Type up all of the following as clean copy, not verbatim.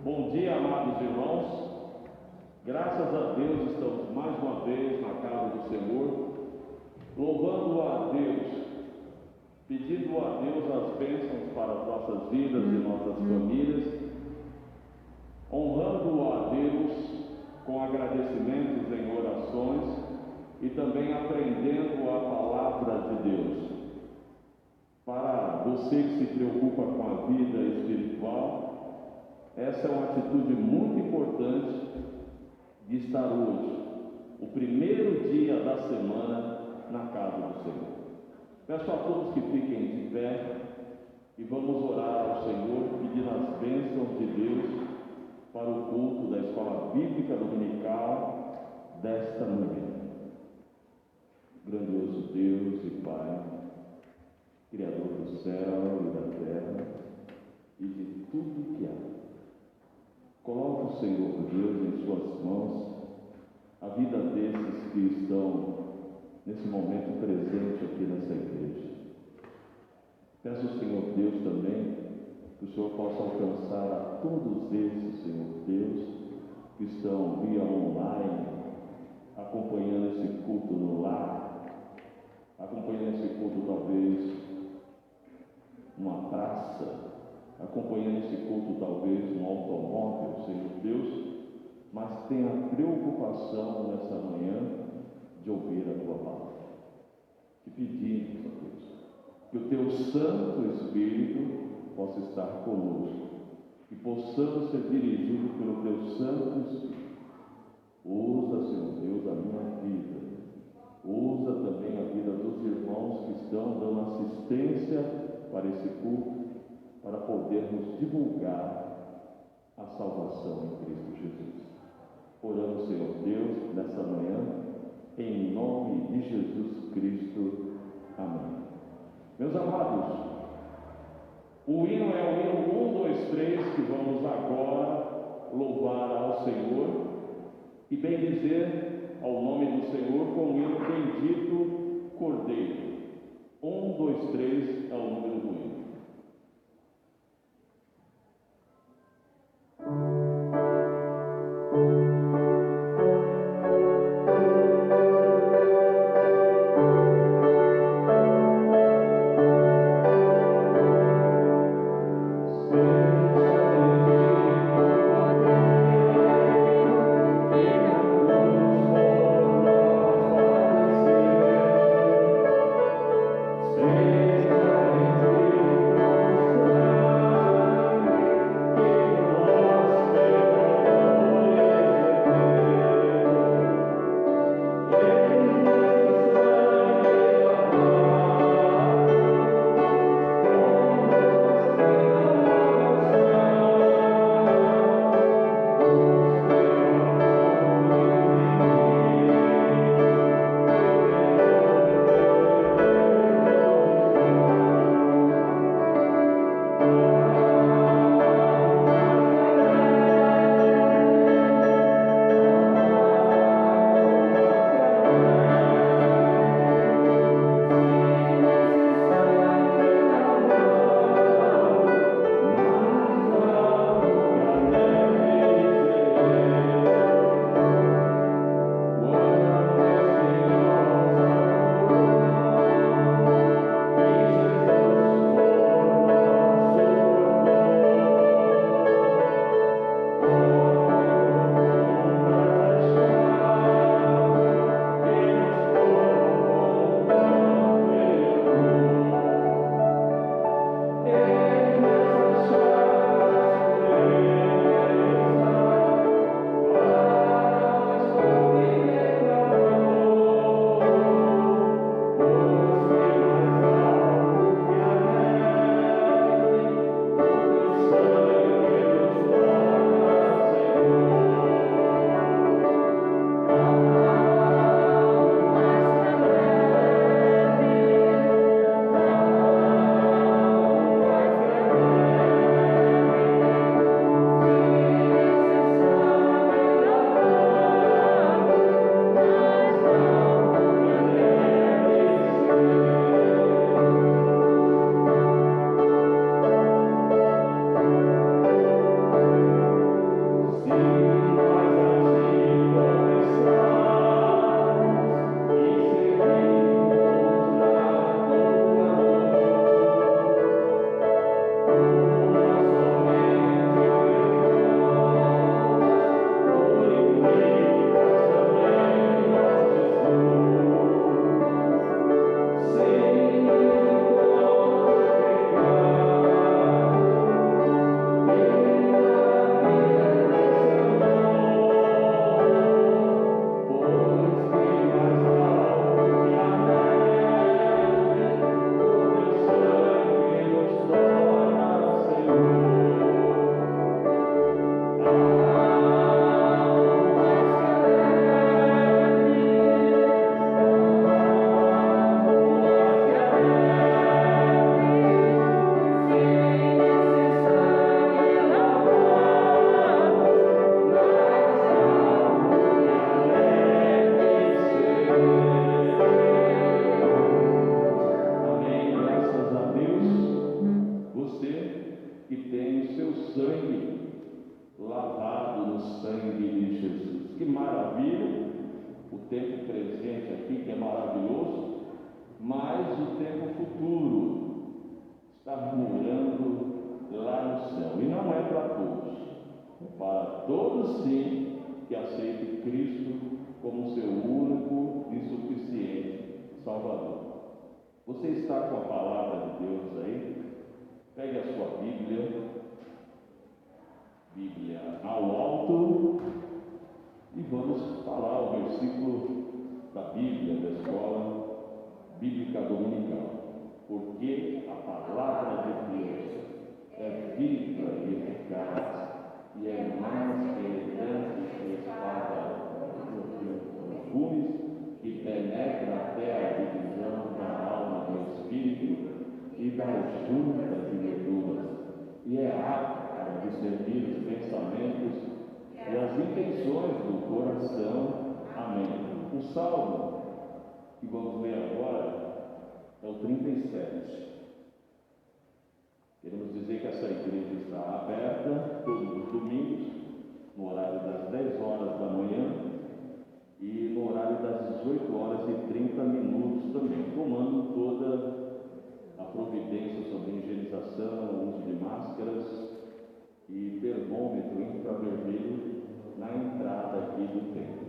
Bom dia, amados irmãos. Graças a Deus estamos mais uma vez na casa do Senhor, louvando a Deus, pedindo a Deus as bênçãos para as nossas vidas e nossas famílias, honrando a Deus com agradecimentos em orações e também aprendendo a palavra de Deus. Para você que se preocupa com a vida espiritual, essa é uma atitude muito importante de estar hoje, o primeiro dia da semana, na casa do Senhor. Peço a todos que fiquem de pé e vamos orar ao Senhor, pedindo as bênçãos de Deus para o culto da Escola Bíblica Dominical desta manhã. Grandioso Deus e Pai, Criador do céu e da terra e de tudo que há, coloque o Senhor Deus em suas mãos a vida desses que estão nesse momento presente aqui nessa igreja. Peço ao Senhor Deus também que o Senhor possa alcançar a todos esses, Senhor Deus, que estão via online, acompanhando esse culto no lar, acompanhando esse culto talvez numa praça, acompanhando esse culto talvez no automóvel, Senhor Deus, mas tenha preocupação nessa manhã de ouvir a Tua palavra. Te pedimos, ó Deus, que o Teu Santo Espírito possa estar conosco, que possamos ser dirigidos pelo Teu Santo Espírito. Usa, Senhor Deus, a minha vida, usa também a vida dos irmãos que estão dando assistência para esse culto, para podermos divulgar a salvação em Cristo Jesus. Oramos, Senhor Deus, nessa manhã, em nome de Jesus Cristo. Amém. Meus amados, o hino é o hino 1, 2, 3, que vamos agora louvar ao Senhor e bendizer ao nome do Senhor com o hino Bendito Cordeiro. 1, 2, 3 é o número do hino. Seja tem o seu sangue lavado no sangue de Jesus. Que maravilha! O tempo presente aqui, que é maravilhoso, mas o tempo futuro está morando lá no céu. E não é para todos, é para todos sim que aceitem Cristo como seu único e suficiente Salvador. Você está com a palavra de Deus aí? Pegue a sua Bíblia ao alto, e vamos falar o versículo da Bíblia, da escola bíblica dominical. Porque a palavra de Deus é viva e eficaz, e é mais penetrante que espada profundos, que penetra até a divisão da alma e do espírito e das juntas e medulas, e é apta para discernir os pensamentos e as intenções do coração. Amém. O salmo que vamos ler agora é o 37. Queremos dizer que essa igreja está aberta todos os domingos, no horário das 10 horas da manhã e no horário das 18 horas e 30 minutos também, tomando toda a providência sobre higienização, uso de máscaras e termômetro infravermelho na entrada aqui do templo.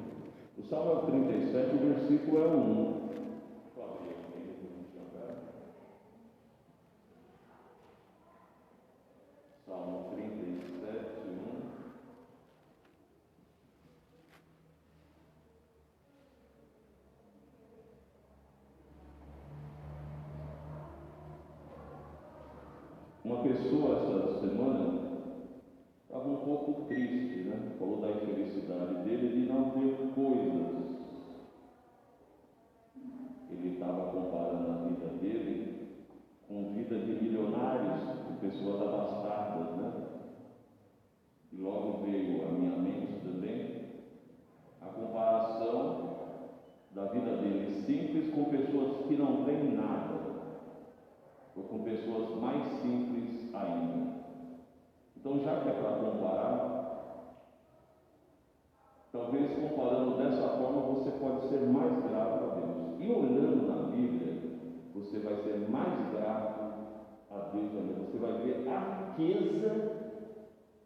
O salmo é o 37, o versículo é o 1. Salmo 37, 1. Uma pessoa essa semana estava um pouco triste, né? Falou da infelicidade dele de não ter coisas. Ele estava comparando a vida dele com vida de milionários, de pessoas abastadas, né? E logo veio à minha mente também a comparação da vida dele simples com pessoas que não têm nada, ou com pessoas mais simples ainda. Então, já que é para comparar, talvez comparando dessa forma você pode ser mais grato a Deus. E olhando na Bíblia, você vai ser mais grato a Deus ainda. Você vai ver a riqueza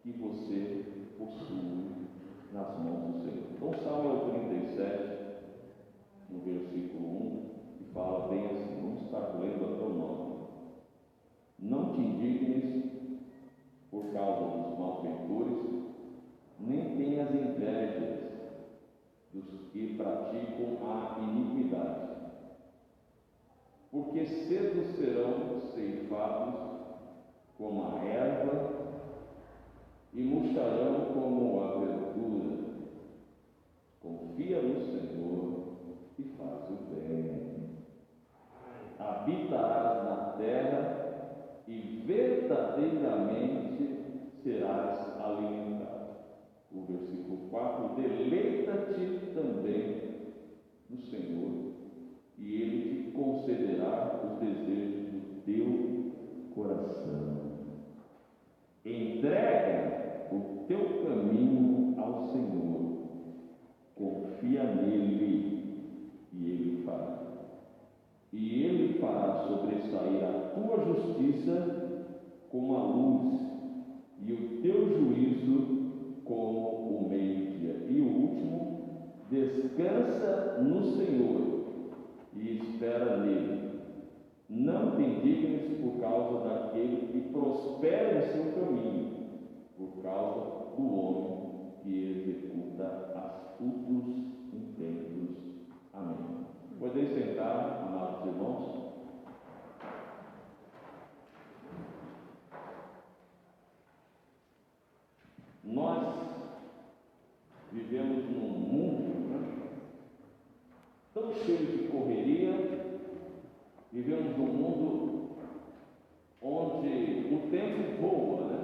que você possui nas mãos do Senhor. Então, Salmo é o 37, no versículo 1, e fala bem assim, vamos estar lendo até o 9. Não te indignes por causa dos malfeitores, nem tenhas invejas dos que praticam a iniquidade, porque cedo serão ceifados como a erva e murcharão como a verdura. Confia no Senhor e faz o bem. Habitarás na terra e verdadeiramente serás alimentado. O versículo 4: deleita-te também no Senhor, e Ele te concederá os desejos do teu coração. Entrega o teu caminho ao Senhor, confia nele, e Ele fará. E Ele fará sobressair a tua justiça como a luz, e o teu juízo como o meio-dia. E o último: descansa no Senhor e espera nele. Não te indignes por causa daquele que prospera em seu caminho, por causa do homem que executa astutos intentos. Amém. Podeis sentar, amados irmãos. Nós vivemos num mundo, né, tão cheio de correria, vivemos num mundo onde o tempo voa, né?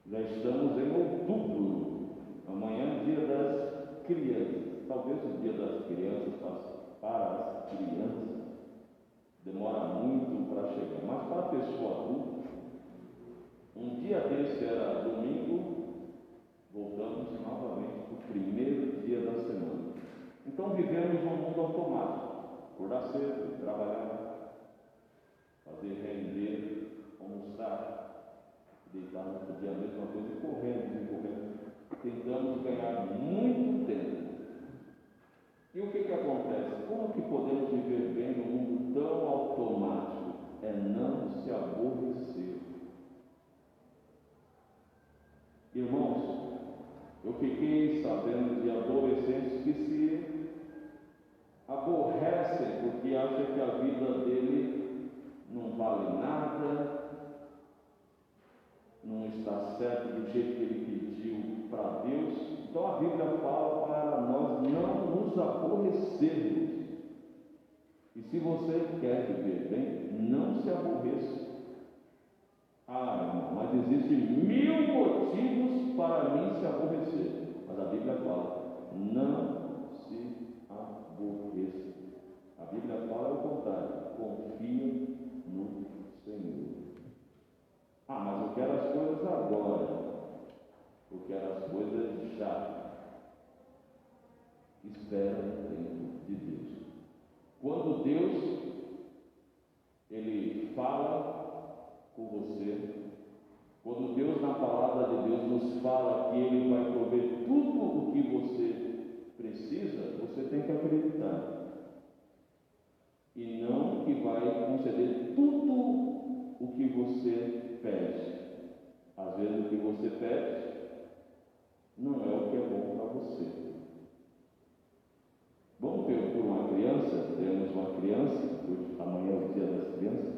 Já estamos em outubro, amanhã é dia das crianças. Talvez o dia das crianças para as crianças demora muito para chegar, mas para a pessoa adulta cedo, trabalhar, fazer render, almoçar, deitar no outro dia a mesma coisa, e correndo. Tentamos ganhar muito tempo. E o que acontece? Como que podemos viver bem num mundo tão automático? É não se aborrecer. Irmãos, eu fiquei sabendo de adolescentes que se aborrecem porque acham que a vida dele não vale nada, não está certo do jeito que ele pediu para Deus. Então a Bíblia fala para nós não nos aborrecermos. E se você quer viver bem, não se aborreça. Irmão, mas existem 1000 motivos para mim se aborrecer. Mas a Bíblia fala, não se aborreça. A Bíblia fala o contrário, confia no Senhor. Mas eu quero as coisas agora. Eu quero as coisas já. Espera no tempo de Deus. Quando Deus, Ele fala com você, quando Deus, na palavra de Deus, nos fala que Ele vai prover tudo o que você precisa, você tem que acreditar. E não que vai conceder tudo o que você pede. Às vezes o que você pede não é o que é bom para você. Vamos ver por uma criança, temos uma criança, hoje, amanhã é o dia das crianças.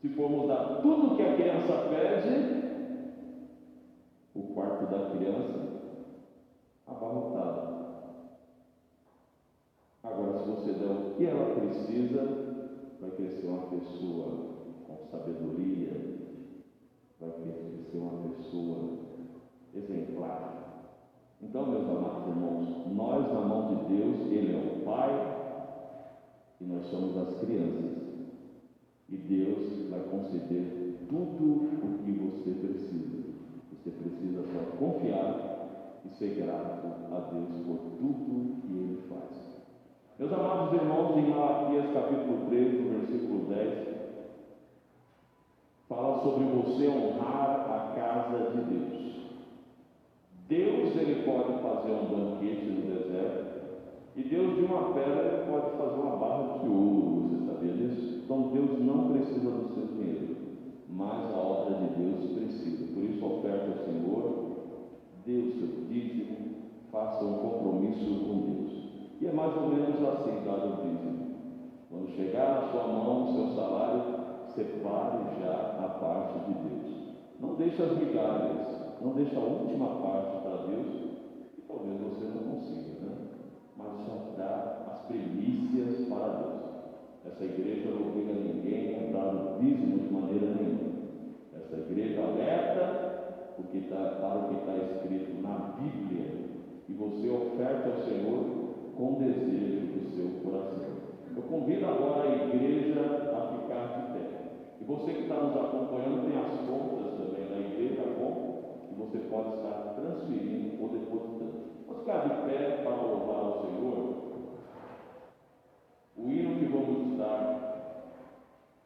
Se formos dar tudo o que a criança pede, o quarto da criança abarrotado. Agora, se você der o que ela precisa, vai crescer uma pessoa com sabedoria, vai crescer uma pessoa exemplar. Então, meus amados irmãos, nós na mão de Deus, Ele é o Pai e nós somos as crianças. E Deus vai conceder tudo o que você precisa. Você precisa só confiar e ser grato a Deus por tudo que Ele faz. Meus amados irmãos, em Malaquias capítulo 3, no versículo 10, fala sobre você honrar a casa de Deus. Deus, Ele pode fazer um banquete no deserto, e Deus de uma pedra Ele pode fazer uma barra de ouro. Você sabia disso? Então Deus não precisa do seu dinheiro, mas a obra de Deus precisa. Por isso oferta ao Senhor, dê o seu dízimo, faça um compromisso com Deus. E é mais ou menos assim, dado o dízimo. Quando chegar na sua mão o seu salário, separe já a parte de Deus. Não deixe as migalhas, não deixe a última parte para Deus, que talvez você não consiga, né? Mas já dá as primícias para Deus. Essa igreja não obriga ninguém a dar o dízimo de maneira nenhuma. Essa igreja alerta para o que está escrito na Bíblia, e você oferta ao Senhor com desejo do seu coração. Eu convido agora a igreja a ficar de pé. E você que está nos acompanhando, tem as contas também da igreja, bom? E você pode estar transferindo ou depositando. Vamos ficar de pé para louvar ao Senhor. O hino que vamos estar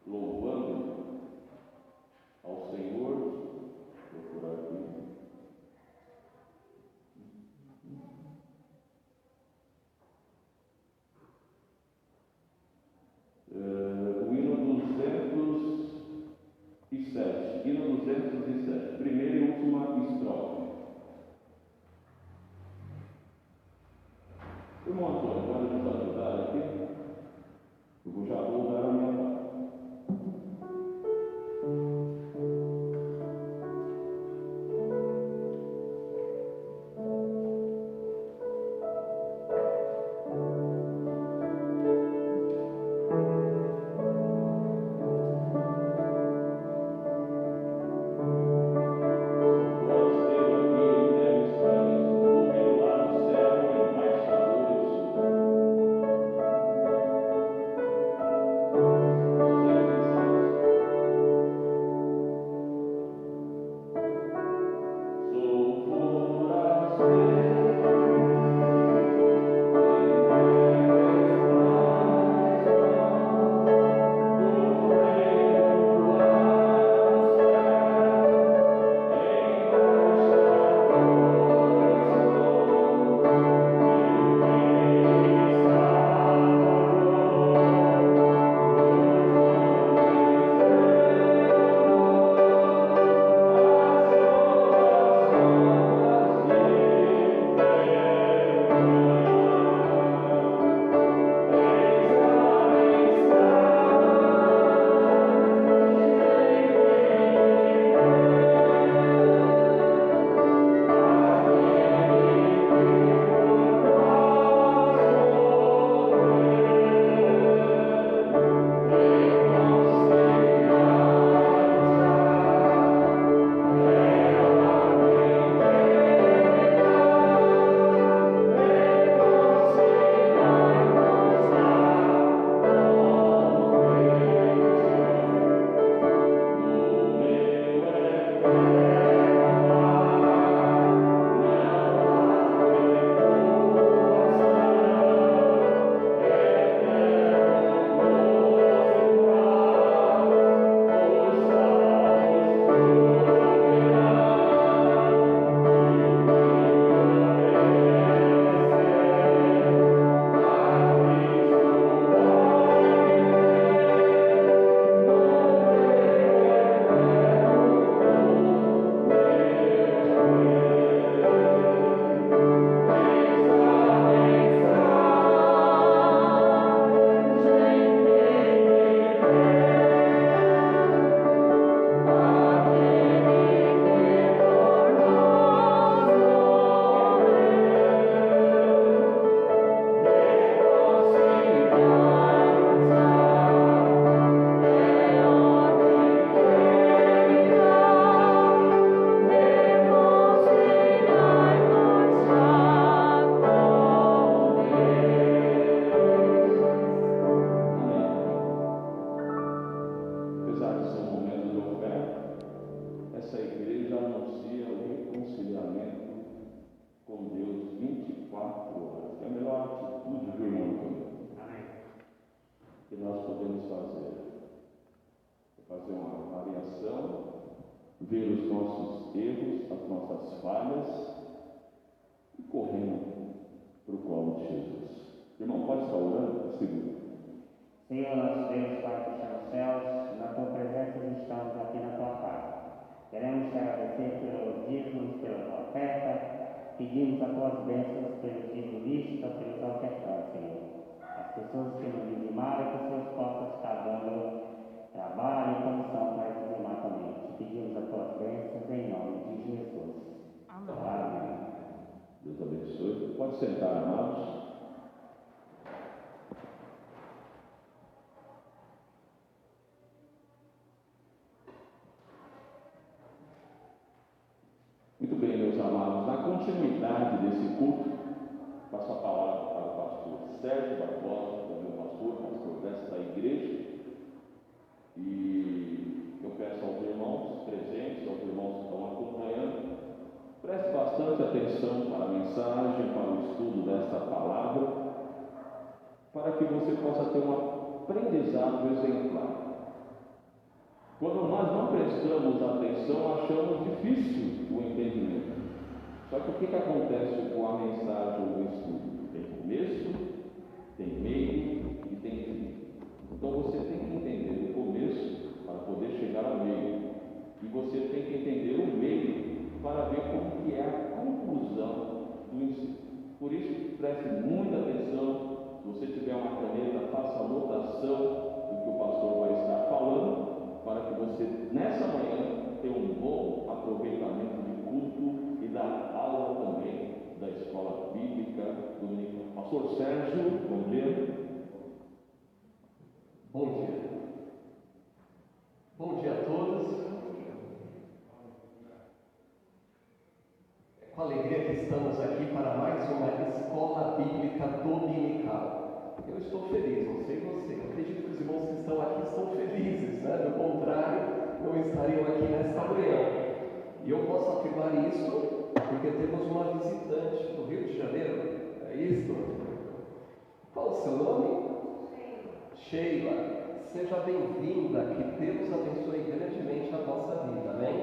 louvando ao Senhor, vou procurar aqui. O hino 207, hino 207, primeira e última estrofe. Irmão Antônio, pode nos ajudar aqui? Eu já vou dar a minha parte. Muito bem, meus amados, na continuidade desse culto, passo a palavra para o pastor Sérgio Barbosa, que é meu pastor desta igreja, e eu peço aos irmãos presentes, aos irmãos que estão acompanhando, preste bastante atenção para a mensagem, para o estudo desta palavra, para que você possa ter um aprendizado exemplar. Quando nós não prestamos atenção, achamos difícil o entendimento. Só que o que acontece com a mensagem ou o estudo? Tem começo, tem meio e tem fim. Então você tem que entender o começo para poder chegar ao meio. E você tem que entender o meio para ver como que é a conclusão do ensino. Por isso, preste muita atenção. Se você tiver uma caneta, faça anotação do que o pastor vai estar falando, para que você, nessa manhã, tenha um bom aproveitamento de culto e da aula também da Escola Bíblica Dominical. Pastor Sérgio, bom dia. Bom dia. Bom dia a todos. É com alegria que estamos aqui para mais uma Escola Bíblica Dominical. Eu estou feliz, não sei você. Eu acredito que os irmãos que estão aqui estão felizes, né? Do contrário, não estariam aqui nesta manhã. E eu posso afirmar isso porque temos uma visitante do Rio de Janeiro. É isso? Qual o seu nome? Sheila. Seja bem-vinda, que Deus abençoe grandemente a nossa vida, amém?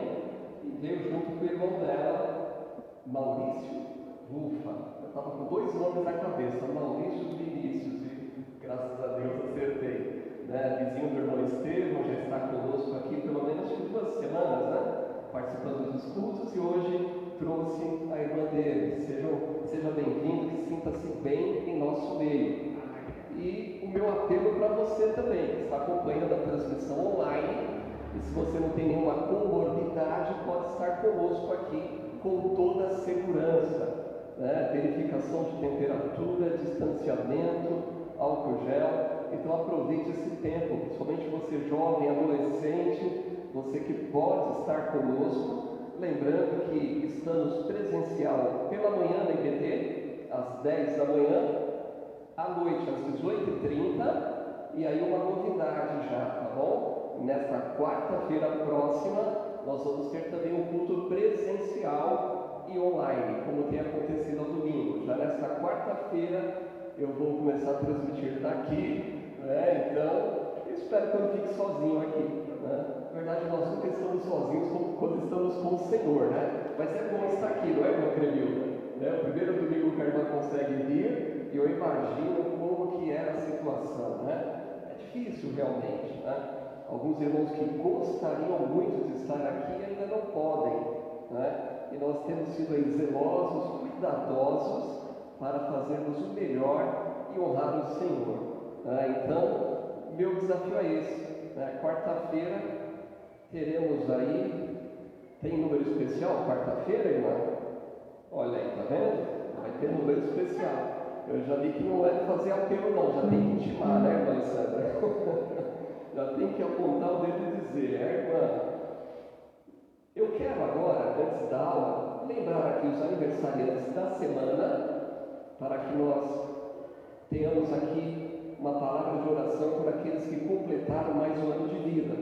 E veio junto com o irmão dela, Maurício. Ufa, eu estava com dois nomes na cabeça, Maurício e Vinícius, e graças a Deus acertei. Vizinho do irmão Estevão já está conosco aqui pelo menos de 2 semanas, né? Participando dos cultos, e hoje trouxe a irmã dele. Seja bem-vindo, que sinta-se bem em nosso meio. E o meu apelo para você também, que está acompanhando a transmissão online, e se você não tem nenhuma comorbidade, pode estar conosco aqui com toda a segurança. Verificação de temperatura, distanciamento, álcool gel. Então aproveite esse tempo, principalmente você jovem, adolescente, você que pode estar conosco. Lembrando que estamos presencial pela manhã na IBT, às 10 da manhã, à noite às 18h30, e aí uma novidade já, tá bom? Nesta quarta-feira próxima, nós vamos ter também e online, como tem acontecido ao domingo. Já nesta quarta-feira eu vou começar a transmitir daqui, né? Então, eu espero que eu não fique sozinho aqui, né? Na verdade, nós nunca estamos sozinhos quando estamos com o Senhor, né? Mas é bom estar aqui, não é, irmã Cremilda? Né? O primeiro domingo que a irmã consegue vir, e eu imagino como que era a situação, né? É difícil realmente, né? Alguns irmãos que gostariam muito de estar aqui ainda não podem, né? E nós temos sido aí zelosos, cuidadosos para fazermos o melhor e honrar o Senhor, né? Então, meu desafio é esse, né? Quarta-feira teremos aí, tem número especial quarta-feira, irmã? Olha aí, tá vendo? Vai ter número especial. Eu já vi que não é fazer apelo não, já tem que intimar, né, irmã Sandra? Já tem que apontar o dedo e dizer, irmã, eu quero agora, antes da aula, lembrar aqui os aniversariantes da semana, para que nós tenhamos aqui uma palavra de oração por aqueles que completaram mais um ano de vida.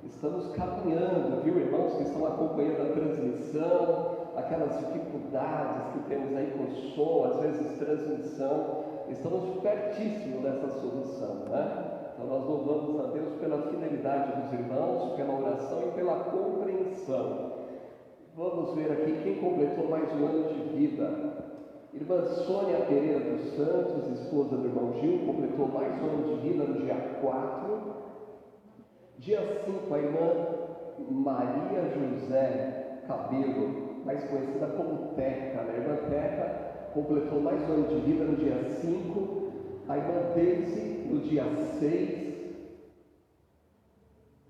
Estamos caminhando, viu, irmãos que estão acompanhando a transmissão, aquelas dificuldades que temos aí com som, às vezes transmissão, estamos pertíssimo dessa solução, né? Então nós louvamos a Deus pela fidelidade dos irmãos, pela oração e pela compreensão. Vamos ver aqui quem completou mais um ano de vida. Irmã Sônia Pereira dos Santos, esposa do irmão Gil, completou mais um ano de vida no dia 4. Dia 5, a irmã Maria José Cabelo, mais conhecida como Teca, né? A irmã Teca completou mais um ano de vida no dia 5. A irmã Daisy no dia 6.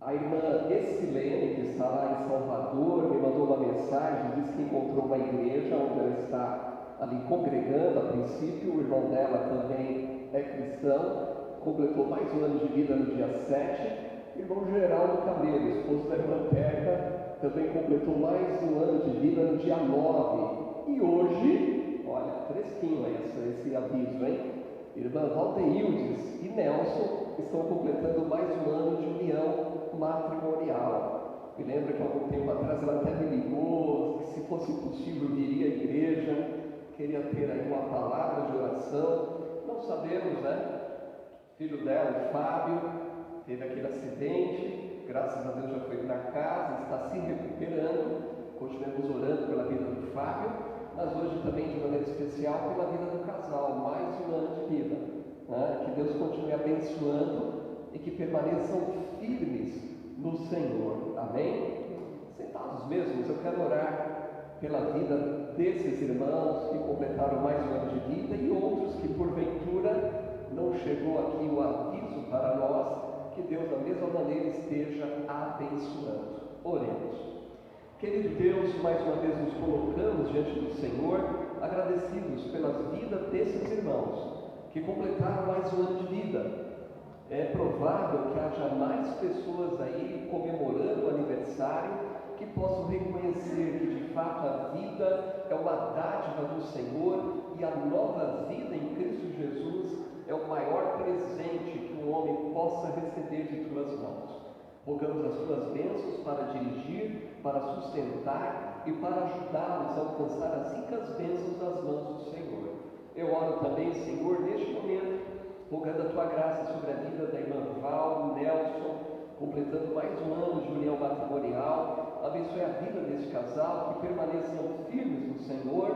A irmã Essilene, que está lá em Salvador, me mandou uma mensagem, disse que encontrou uma igreja onde ela está ali congregando a princípio. O irmão dela também é cristão, completou mais um ano de vida no dia 7. O irmão Geraldo Cabelo, esposo da irmã Teca, também completou mais um ano de vida no dia 9. E hoje, olha, fresquinho esse aviso, hein? Irmã Valdeildes e Nelson estão completando mais um ano de união matrimonial. Me lembro que algum tempo atrás ela até me ligou, que se fosse possível viria à igreja, queria ter aí uma palavra de oração. Não sabemos, né? Filho dela, o Fábio, teve aquele acidente, graças a Deus já foi para casa, está se recuperando. Continuamos orando pela vida do Fábio, mas hoje também de maneira especial pela vida do casal, mais um ano de vida, né? Que Deus continue abençoando e que permaneçam firmes no Senhor, amém? Sentados mesmos, eu quero orar pela vida desses irmãos que completaram mais um ano de vida e outros que porventura não chegou aqui o aviso para nós, que Deus da mesma maneira esteja abençoando. Oremos. Querido Deus, mais uma vez nos colocamos diante do Senhor, agradecidos pela vida desses irmãos que completaram mais um ano de vida. É provável que haja mais pessoas aí comemorando o aniversário que possam reconhecer que de fato a vida é uma dádiva do Senhor e a nova vida em Cristo Jesus é o maior presente que um homem possa receber de tuas mãos. Rogamos as tuas bênçãos para dirigir, para sustentar e para ajudá-los a alcançar as ricas bênçãos das mãos do Senhor. Eu oro também, Senhor, neste momento, rogando a tua graça sobre a vida da irmã Val, Nelson, completando mais um ano de união matrimonial. Abençoe a vida deste casal, que permaneçam firmes no Senhor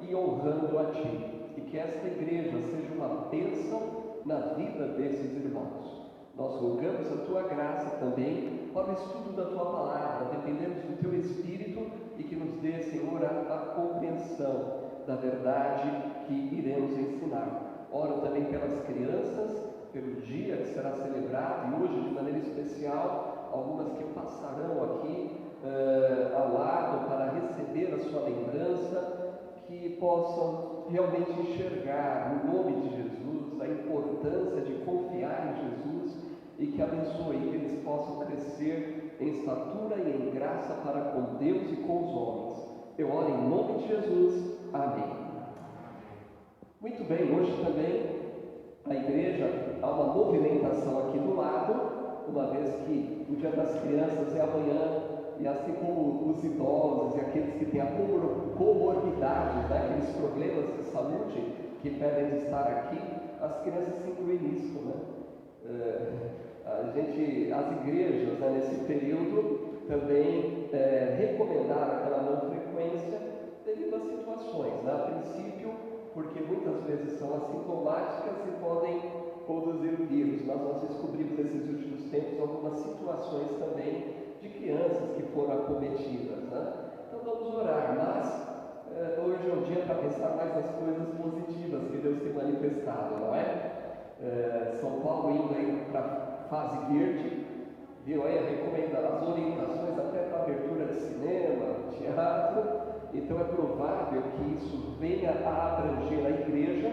e honrando a Ti. E que esta igreja seja uma bênção na vida desses irmãos. Nós rogamos a tua graça também para o estudo da tua palavra, dependemos do teu Espírito e que nos dê, Senhor, a compreensão da verdade que iremos ensinar. Oro também pelas crianças, pelo dia que será celebrado e hoje de maneira especial, algumas que passarão aqui ao lado para receber a sua lembrança, que possam realmente enxergar no nome de Jesus a importância de confiar em Jesus e que abençoe, que eles possam crescer em estatura e em graça para com Deus e com os homens. Eu oro em nome de Jesus. Amém. Muito bem, hoje também a igreja há uma movimentação aqui do lado, uma vez que o Dia das Crianças é amanhã, E assim como os idosos e aqueles que têm a comorbidade, né? Aqueles problemas de saúde que impedem de estar aqui, as crianças se incluem nisso, né? As igrejas, né, nesse período também recomendaram aquela não frequência devido às situações, né? A princípio, porque muitas vezes são assintomáticas e podem produzir o vírus, mas nós descobrimos nesses últimos tempos algumas situações também de crianças que foram acometidas, né? Então vamos orar, mas hoje é um dia para pensar mais nas coisas positivas que Deus tem manifestado, não é? São Paulo indo aí para a fase verde, viu aí as orientações até para abertura de cinema, teatro. Então é provável que isso venha a abranger a igreja.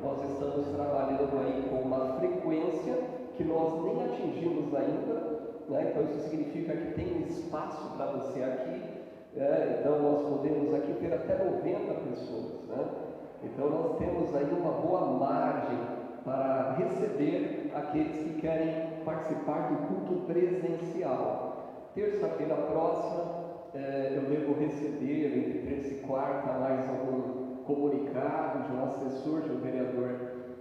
Nós estamos trabalhando aí com uma frequência que nós nem atingimos ainda, né? Então isso significa que tem espaço para você aqui, então nós podemos aqui ter até 90 pessoas, né? Então nós temos aí uma boa margem para receber aqueles que querem participar do culto presencial. Terça-feira próxima eu devo receber, entre terça e quarta, mais algum comunicado de um assessor, de um vereador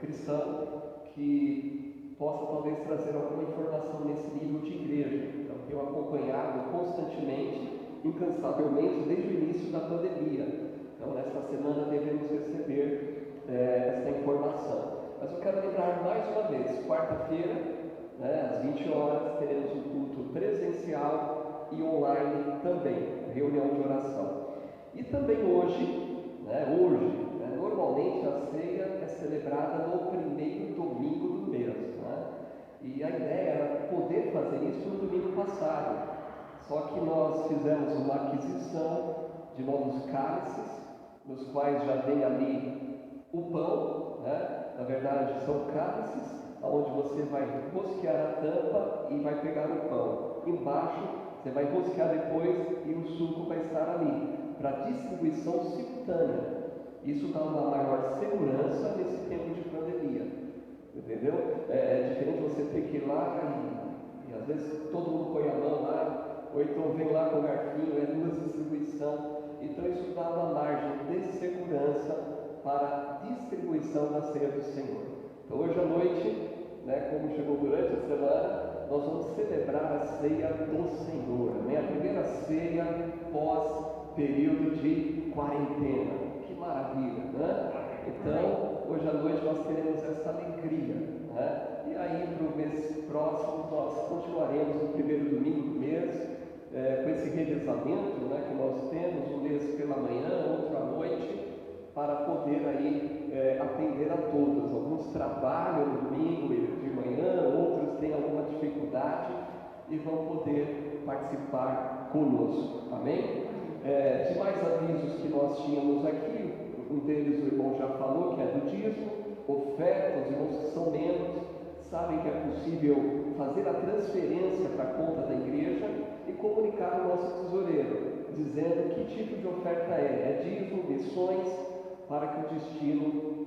cristão, que possa talvez trazer alguma informação nesse nível de igreja. Então, tenho acompanhado constantemente, incansavelmente, desde o início da pandemia. Então, nesta semana devemos receber essa informação. Mas eu quero lembrar mais uma vez, quarta-feira, né, às 20 horas, teremos um culto presencial e online também, reunião de oração. E também hoje, normalmente a ceia é celebrada no primeiro domingo do mês, né? E a ideia era poder fazer isso no domingo passado, só que nós fizemos uma aquisição de novos cálices, nos quais já vem ali o pão, né? Na verdade são cálices onde você vai rosquear a tampa e vai pegar o pão. Embaixo você vai rosquear depois e o suco vai estar ali, para distribuição simultânea. Isso dá uma maior segurança nesse tempo de pandemia, entendeu? É diferente você ter que ir lá e às vezes todo mundo põe a mão lá, ou então vem lá com o garfinho, duas distribuição. Então isso dá uma margem de segurança para a distribuição da ceia do Senhor. Então hoje à noite, né, como chegou durante a semana, nós vamos celebrar a ceia do Senhor, né? A primeira ceia pós-período de quarentena. Que maravilha, né? Então, hoje à noite nós teremos essa alegria, né? E aí, para o mês próximo, nós continuaremos no primeiro domingo do mês, com esse revezamento, né, que nós temos, um mês pela manhã, outro à noite, para poder aí atender a todos. Alguns trabalham no domingo de manhã, outros têm alguma dificuldade e vão poder participar conosco, amém? Demais avisos que nós tínhamos aqui, um deles o irmão já falou, que é do dízimo, oferta. Os irmãos que são membros sabem que é possível fazer a transferência para a conta da igreja e comunicar ao nosso tesoureiro, dizendo que tipo de oferta é dízimo, missões, para que o destino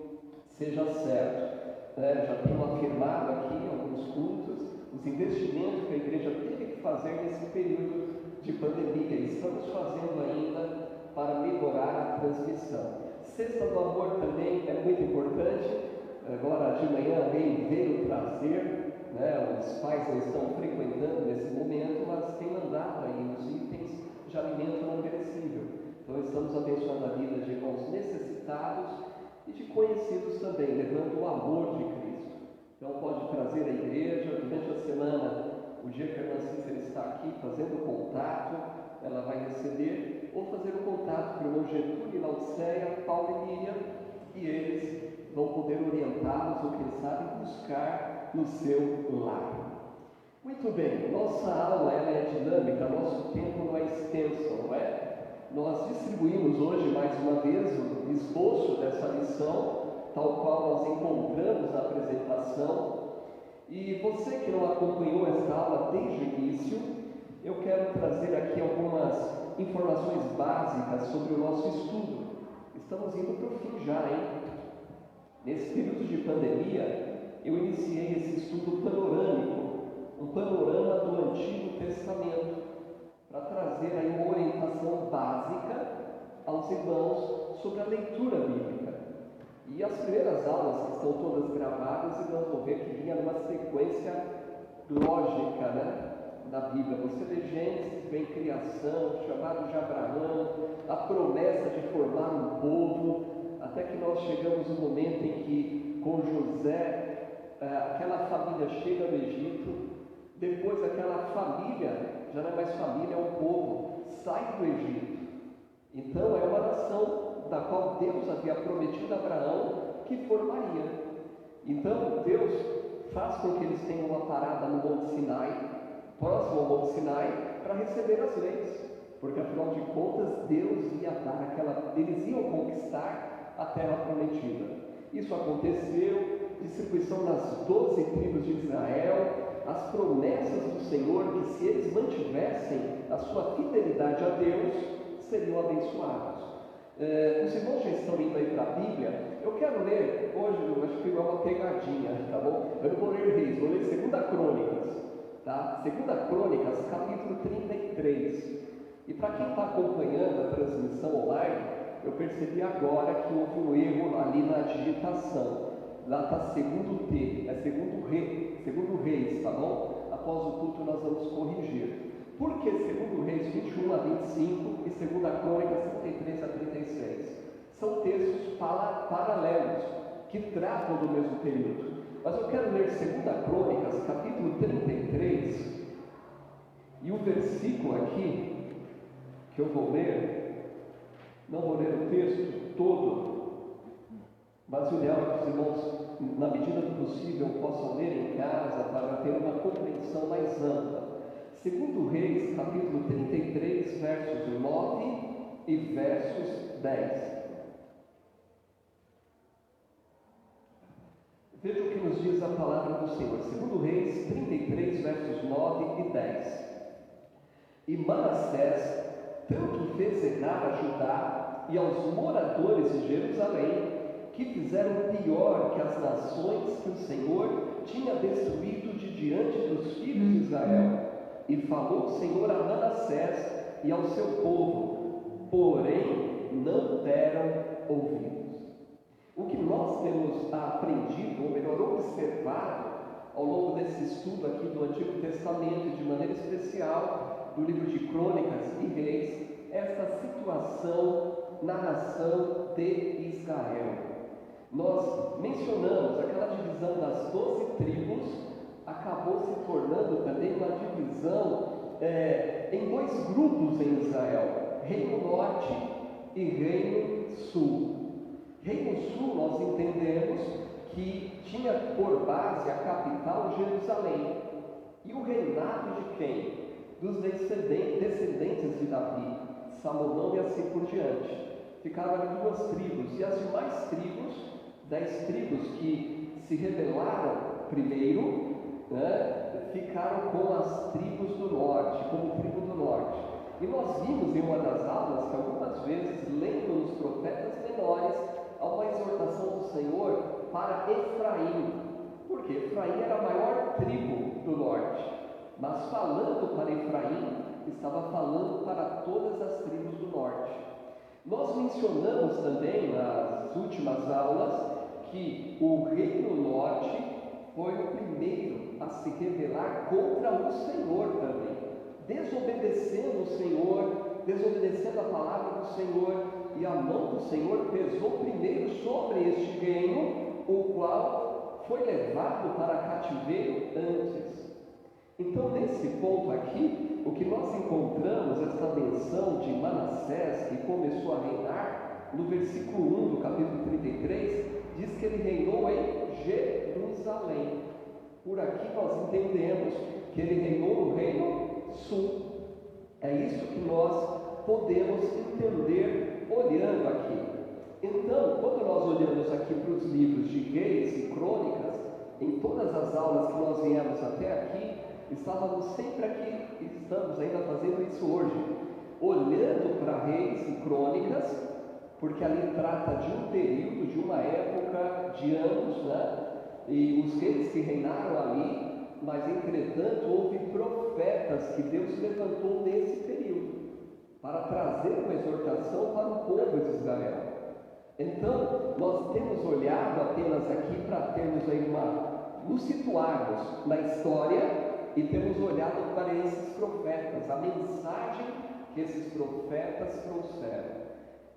seja certo. Já tenho afirmado aqui em alguns cultos os investimentos que a igreja teve que fazer nesse período de pandemia. Estamos fazendo ainda para melhorar a transmissão. Cesta do Amor também é muito importante. Agora de manhã alguém veio trazer, né, os pais não estão frequentando nesse momento, mas tem mandado aí os itens de alimento não perecível. Então estamos abençoando a vida de irmãos necessitados e de conhecidos também, levando o amor de Cristo. Então pode trazer à igreja, durante a semana, o dia que a irmã Cícera está aqui fazendo contato, ela vai receber, ou fazer o contato para o irmão Getúlio, Lauceia, Paulo e Miriam, e eles vão poder orientá-los, ou quem sabe buscar no seu lar. Muito bem, nossa aula ela é dinâmica, nosso tempo não é extenso, não é? Nós distribuímos hoje mais uma vez o esboço dessa lição, tal qual nós encontramos na apresentação. E você que não acompanhou esta aula desde o início, eu quero trazer aqui algumas informações básicas sobre o nosso estudo. Estamos indo para o fim já, hein? Nesse período de pandemia, eu iniciei esse estudo panorâmico, um panorama do Antigo Testamento. para trazer aí uma orientação básica aos irmãos sobre a leitura bíblica. E as primeiras aulas, que estão todas gravadas, os irmãos vão ver que vinha numa sequência lógica, né? Na Bíblia. Você lê Gênesis, vem criação, chamado de Abraão, a promessa de formar um povo, até que nós chegamos no momento em que, com José, aquela família chega no Egito, depois aquela família, já não é mais família, é um povo, sai do Egito. Então é uma nação da qual Deus havia prometido a Abraão que formaria. Então Deus faz com que eles tenham uma parada no Monte Sinai, próximo ao Monte Sinai, para receber as leis, porque afinal de contas Deus ia dar eles iam conquistar a terra prometida. Isso aconteceu, distribuição nas 12 tribos de Israel, as promessas do Senhor, que se eles mantivessem a sua fidelidade a Deus, seriam abençoados. Os irmãos já estão indo aí para a Bíblia. Eu quero ler, hoje eu acho que é uma pegadinha, tá bom? Eu não vou ler Reis, vou ler 2 Crônicas, tá? 2 Crônicas, capítulo 33. E para quem está acompanhando a transmissão online, eu percebi agora que houve um erro ali na digitação. Lá está segundo T, é segundo Reis, tá bom? Após o culto nós vamos corrigir. Por que segundo Reis 21 a 25 e 2 Crônicas 33 a 36? São textos paralelos, que tratam do mesmo período. Mas eu quero ler 2 Crônicas, capítulo 33, e o versículo aqui, que eu vou ler, não vou ler o texto todo, mas o ideal é que os irmãos, na medida do possível, possam ler em casa para ter uma compreensão mais ampla. 2 Reis, capítulo 33, versos 9 e versos 10. Veja o que nos diz a palavra do Senhor. 2 Reis 33, versos 9 e 10. E Manassés tanto fez errar a Judá e aos moradores de Jerusalém, que fizeram pior que as nações que o Senhor tinha destruído de diante dos filhos de Israel. E falou o Senhor a Manassés e ao seu povo, porém não deram ouvidos. O que nós temos aprendido, ou melhor, observado, ao longo desse estudo aqui do Antigo Testamento, e de maneira especial do livro de Crônicas e Reis, esta situação na nação de Israel. Nós mencionamos aquela divisão das 12 tribos, acabou se tornando também uma divisão em 2 grupos em Israel, Reino Norte e Reino Sul. Reino Sul nós entendemos que tinha por base a capital Jerusalém. E o reinado de quem? Dos descendentes de Davi, Salomão e assim por diante. Ficaram ali 2 tribos, e as demais tribos, 10 tribos que se rebelaram primeiro, ficaram com as tribos do norte, como tribo do norte. E nós vimos em uma das aulas que algumas vezes, lendo os profetas menores, há uma exortação do Senhor para Efraim, porque Efraim era a maior tribo do norte, mas falando para Efraim, estava falando para todas as tribos do norte. Nós mencionamos também nas últimas aulas que o reino norte foi o primeiro a se rebelar contra o Senhor também, desobedecendo o Senhor, desobedecendo a palavra do Senhor, e a mão do Senhor pesou primeiro sobre este reino, o qual foi levado para cativeiro antes. Então, nesse ponto aqui, o que nós encontramos, essa menção de Manassés, que começou a reinar, no versículo 1 do capítulo 33, diz que ele reinou em Jerusalém. Por aqui nós entendemos que ele reinou no Reino Sul. É isso que nós podemos entender olhando aqui. Então, quando nós olhamos aqui para os livros de Reis e Crônicas, em todas as aulas que nós viemos até aqui, estávamos sempre aqui, e estamos ainda fazendo isso hoje, olhando para Reis e Crônicas, porque ali trata de um período, de uma época de anos, né? E os reis que reinaram ali, mas entretanto houve profetas que Deus levantou nesse período. para trazer uma exortação para o povo de Israel. Então, nós temos olhado apenas aqui para termos aí nos situarmos na história e temos olhado para esses profetas, a mensagem que esses profetas trouxeram.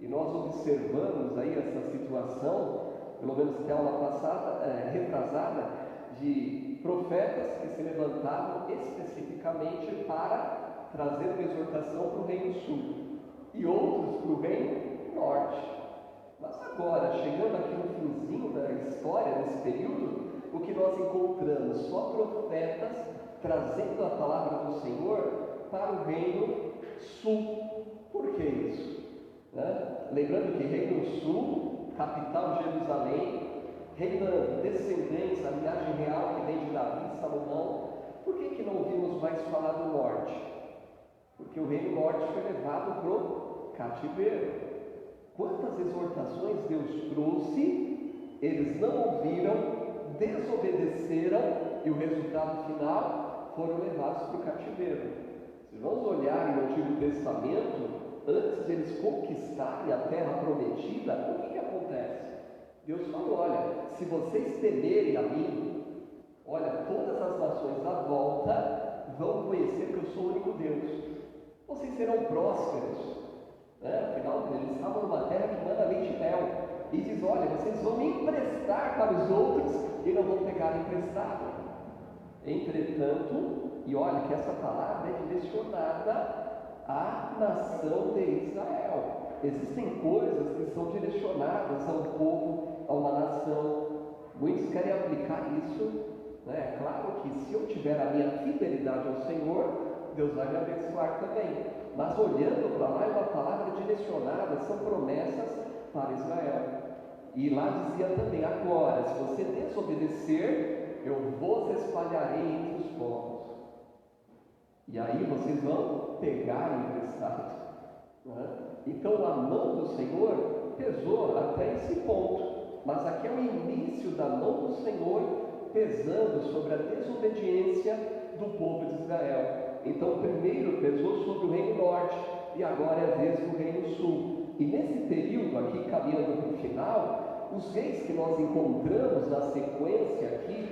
E nós observamos aí essa situação, pelo menos até a aula passada, retrasada, de profetas que se levantavam especificamente para trazer uma exortação para o reino sul e outros para o reino norte. Mas agora, chegando aqui no finzinho da história, nesse período, o que nós encontramos? Só profetas trazendo a palavra do Senhor para o reino sul. Por que isso? Lembrando que reino sul, capital Jerusalém, reinando descendentes, a linhagem real que vem de Davi e Salomão. Por que não ouvimos mais falar do norte? Porque o reino norte foi levado para o cativeiro. Quantas exortações Deus trouxe, eles não ouviram, desobedeceram e o resultado final foram levados para o cativeiro. Se vamos olhar no Antigo Testamento, antes de eles conquistarem a terra prometida, o que acontece? Deus falou: olha, se vocês temerem a mim, olha, todas as nações à volta vão conhecer que eu sou o único Deus. Vocês serão prósperos. Afinal, eles estavam numa terra que manda leite e mel. E diz: olha, vocês vão emprestar para os outros e não vão pegar emprestado. Entretanto, e olha que essa palavra é direcionada à nação de Israel. Existem coisas que são direcionadas a um povo, a uma nação. Muitos querem aplicar isso. É claro que se eu tiver a minha fidelidade ao Senhor, Deus vai me abençoar também. Mas olhando para lá, é uma palavra direcionada, são promessas para Israel. E lá dizia também: agora, se você desobedecer, eu vos espalharei entre os povos. E aí vocês vão pegar emprestado. Então a mão do Senhor pesou até esse ponto. Mas aqui é o início da mão do Senhor pesando sobre a desobediência do povo de Israel. Então primeiro pesou sobre o reino norte e agora é a vez do reino sul. E nesse período aqui, caminhando para o final, os reis que nós encontramos na sequência aqui,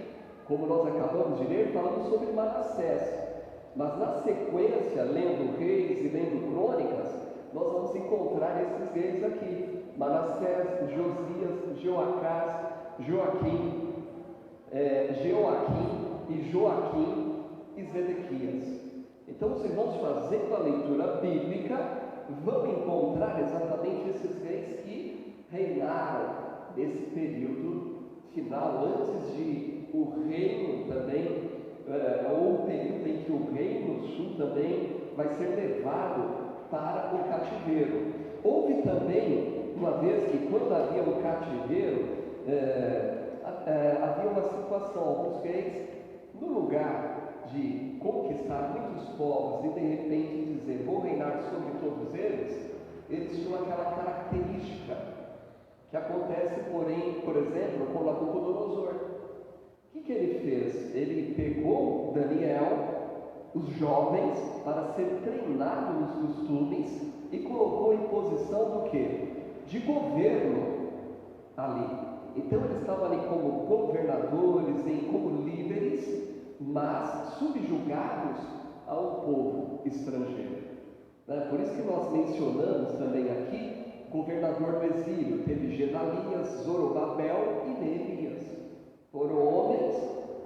como nós acabamos de ler, falamos sobre Manassés. Mas na sequência, lendo Reis e lendo Crônicas, nós vamos encontrar esses reis aqui: Manassés, Josias, Joacás, Joaquim e Joaquim e Zedequias. Então, os irmãos, fazendo a leitura bíblica, vão encontrar exatamente esses reis que reinaram nesse período final, antes de o reino também, ou o período em que o reino sul também vai ser levado para o cativeiro. Houve também, uma vez que quando havia o cativeiro, havia uma situação, alguns reis, no lugar de conquistar muitos povos e de repente dizer: vou reinar sobre todos eles, eles tinham aquela característica que acontece, porém, por exemplo, com Nabucodonosor. O que ele fez? Ele pegou Daniel, os jovens, para ser treinado nos costumes e colocou em posição do quê? De governo ali. Então eles estavam ali como governadores, como líderes, mas subjugados ao povo estrangeiro. Por isso que nós mencionamos também aqui governador do exílio. Teve Gedalias, Zorobabel e Neemias. Foram homens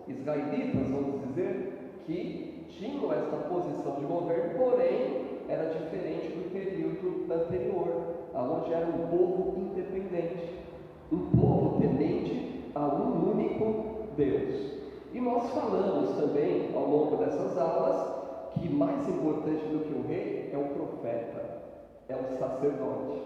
israelitas, vamos dizer, que tinham essa posição de governo, porém era diferente do período anterior, onde era um povo independente, um povo temente a um único Deus. E nós falamos também, ao longo dessas aulas, que mais importante do que o rei é o profeta, é o sacerdote,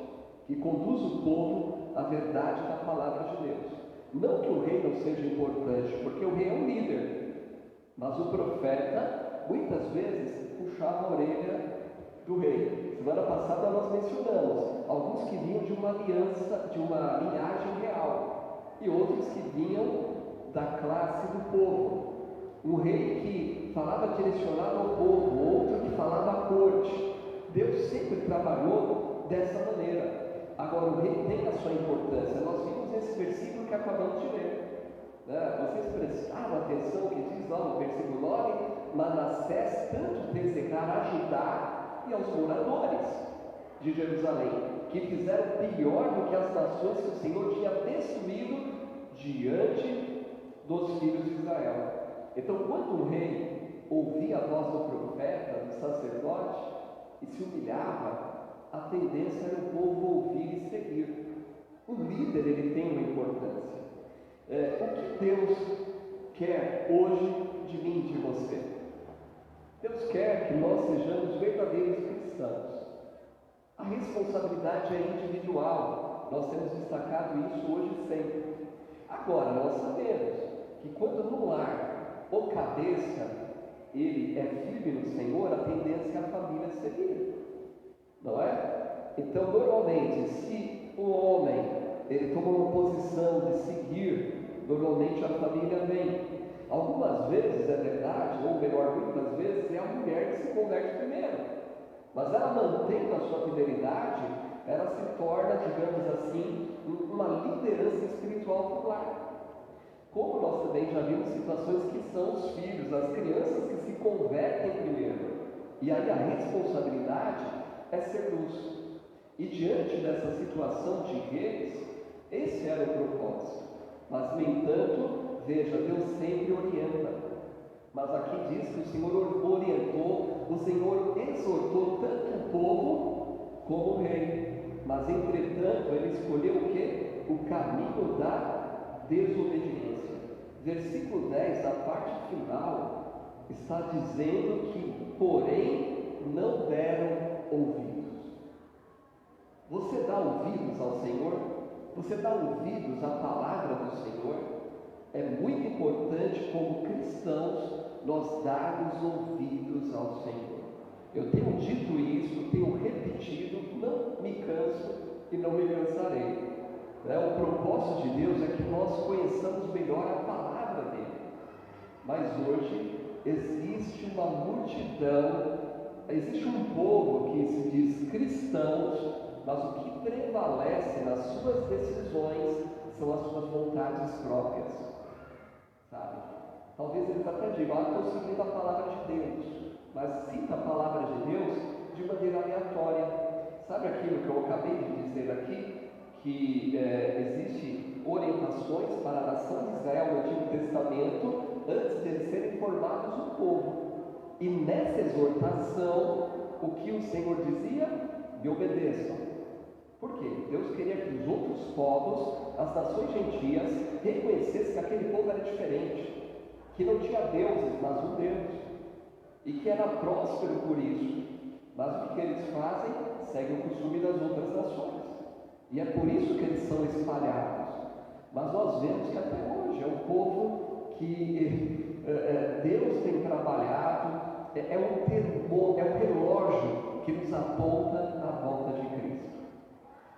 que conduz o povo à verdade da palavra de Deus. Não que o rei não seja importante, porque o rei é um líder, mas o profeta, muitas vezes, puxava a orelha do rei. Semana passada nós mencionamos alguns que vinham de uma aliança, de uma linhagem real, e outros que vinham da classe do povo. Um rei que falava direcionado ao povo, outro que falava à corte. Deus sempre trabalhou dessa maneira. Agora, o rei tem a sua importância. Nós vimos esse versículo que acabamos de ler, né? Vocês prestaram atenção que diz lá no versículo 9: Manassés tanto desejar ajudar e aos moradores de Jerusalém, que fizeram pior do que as nações que o Senhor tinha destruído diante dos filhos de Israel. Então, quando o rei ouvia a voz do profeta, do sacerdote, e se humilhava, a tendência era o povo ouvir e seguir. O líder, ele tem uma importância. O que Deus quer hoje de mim e de você? Deus quer que nós sejamos verdadeiros cristãos. A responsabilidade é individual. Nós temos destacado isso hoje e sempre. Agora, nós sabemos que quando no lar o cabeça ele é firme no Senhor, a tendência é a família seguir, não é? Então, normalmente, se o homem ele toma uma posição de seguir, normalmente a família vem. Algumas vezes é verdade, ou melhor, muitas vezes é a mulher que se converte primeiro, mas ela mantendo a sua fidelidade, ela se torna, digamos assim, uma liderança espiritual do lar. Como nós também já vimos situações que são os filhos, as crianças que se convertem primeiro, e aí a responsabilidade é ser luz. E diante dessa situação de reis, esse era o propósito. Mas, no entanto, veja, Deus sempre orienta. Mas aqui diz que o Senhor orientou, o Senhor exortou tanto o povo como o rei. Mas, entretanto, ele escolheu o quê? O caminho da desobediência. Versículo 10, da parte final, está dizendo que, porém, não deram ouvidos. Você dá ouvidos ao Senhor? Você dá ouvidos à palavra do Senhor? É muito importante, como cristãos, nós darmos ouvidos ao Senhor. Eu tenho dito isso, tenho repetido, não me canso e não me cansarei. O propósito de Deus é que nós conheçamos melhor a palavra dele. Mas hoje existe uma multidão, existe um povo que se diz cristãos, mas o que prevalece nas suas decisões são as suas vontades próprias, sabe? Talvez eles até digam: estou seguindo a palavra de Deus, mas cita a palavra de Deus de maneira aleatória. Sabe aquilo que eu acabei de dizer aqui? Que existe orientações para a nação de Israel no Antigo Testamento antes de eles serem formados o povo. E nessa exortação, o que o Senhor dizia? Me obedeçam. Por quê? Deus queria que os outros povos, as nações gentias, reconhecessem que aquele povo era diferente, que não tinha deuses, mas um Deus, e que era próspero por isso. Mas o que eles fazem? Seguem o costume das outras nações. E é por isso que eles são espalhados. Mas nós vemos que até hoje é um povo que Deus tem trabalhado, é um relógio que nos aponta a volta de Cristo.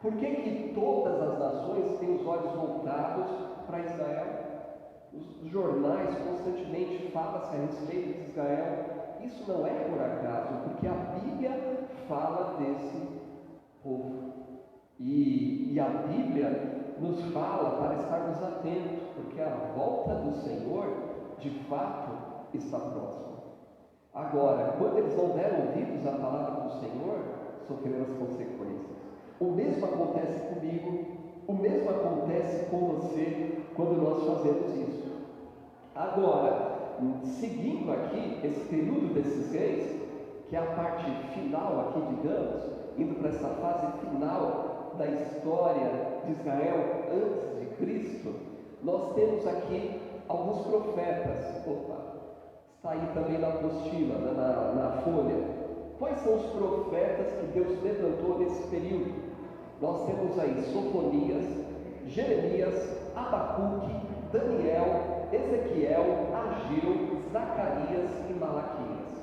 Por que todas as nações têm os olhos voltados para Israel? Os jornais constantemente falam-se a respeito de Israel. Isso não é por acaso, porque a Bíblia fala desse povo. E a Bíblia nos fala para estarmos atentos, porque a volta do Senhor, de fato, está próxima. Agora, quando eles não deram ouvidos à palavra do Senhor, sofreram as consequências. O mesmo acontece comigo, o mesmo acontece com você quando nós fazemos isso. Agora, seguindo aqui esse período desses reis, que é a parte final aqui, digamos, indo para essa fase final da história de Israel antes de Cristo, nós temos aqui alguns profetas. Está aí também na apostila, na folha. Quais são os profetas que Deus levantou nesse período? Nós temos aí Sofonias, Jeremias, Abacuque, Daniel, Ezequiel, Ageu, Zacarias e Malaquias.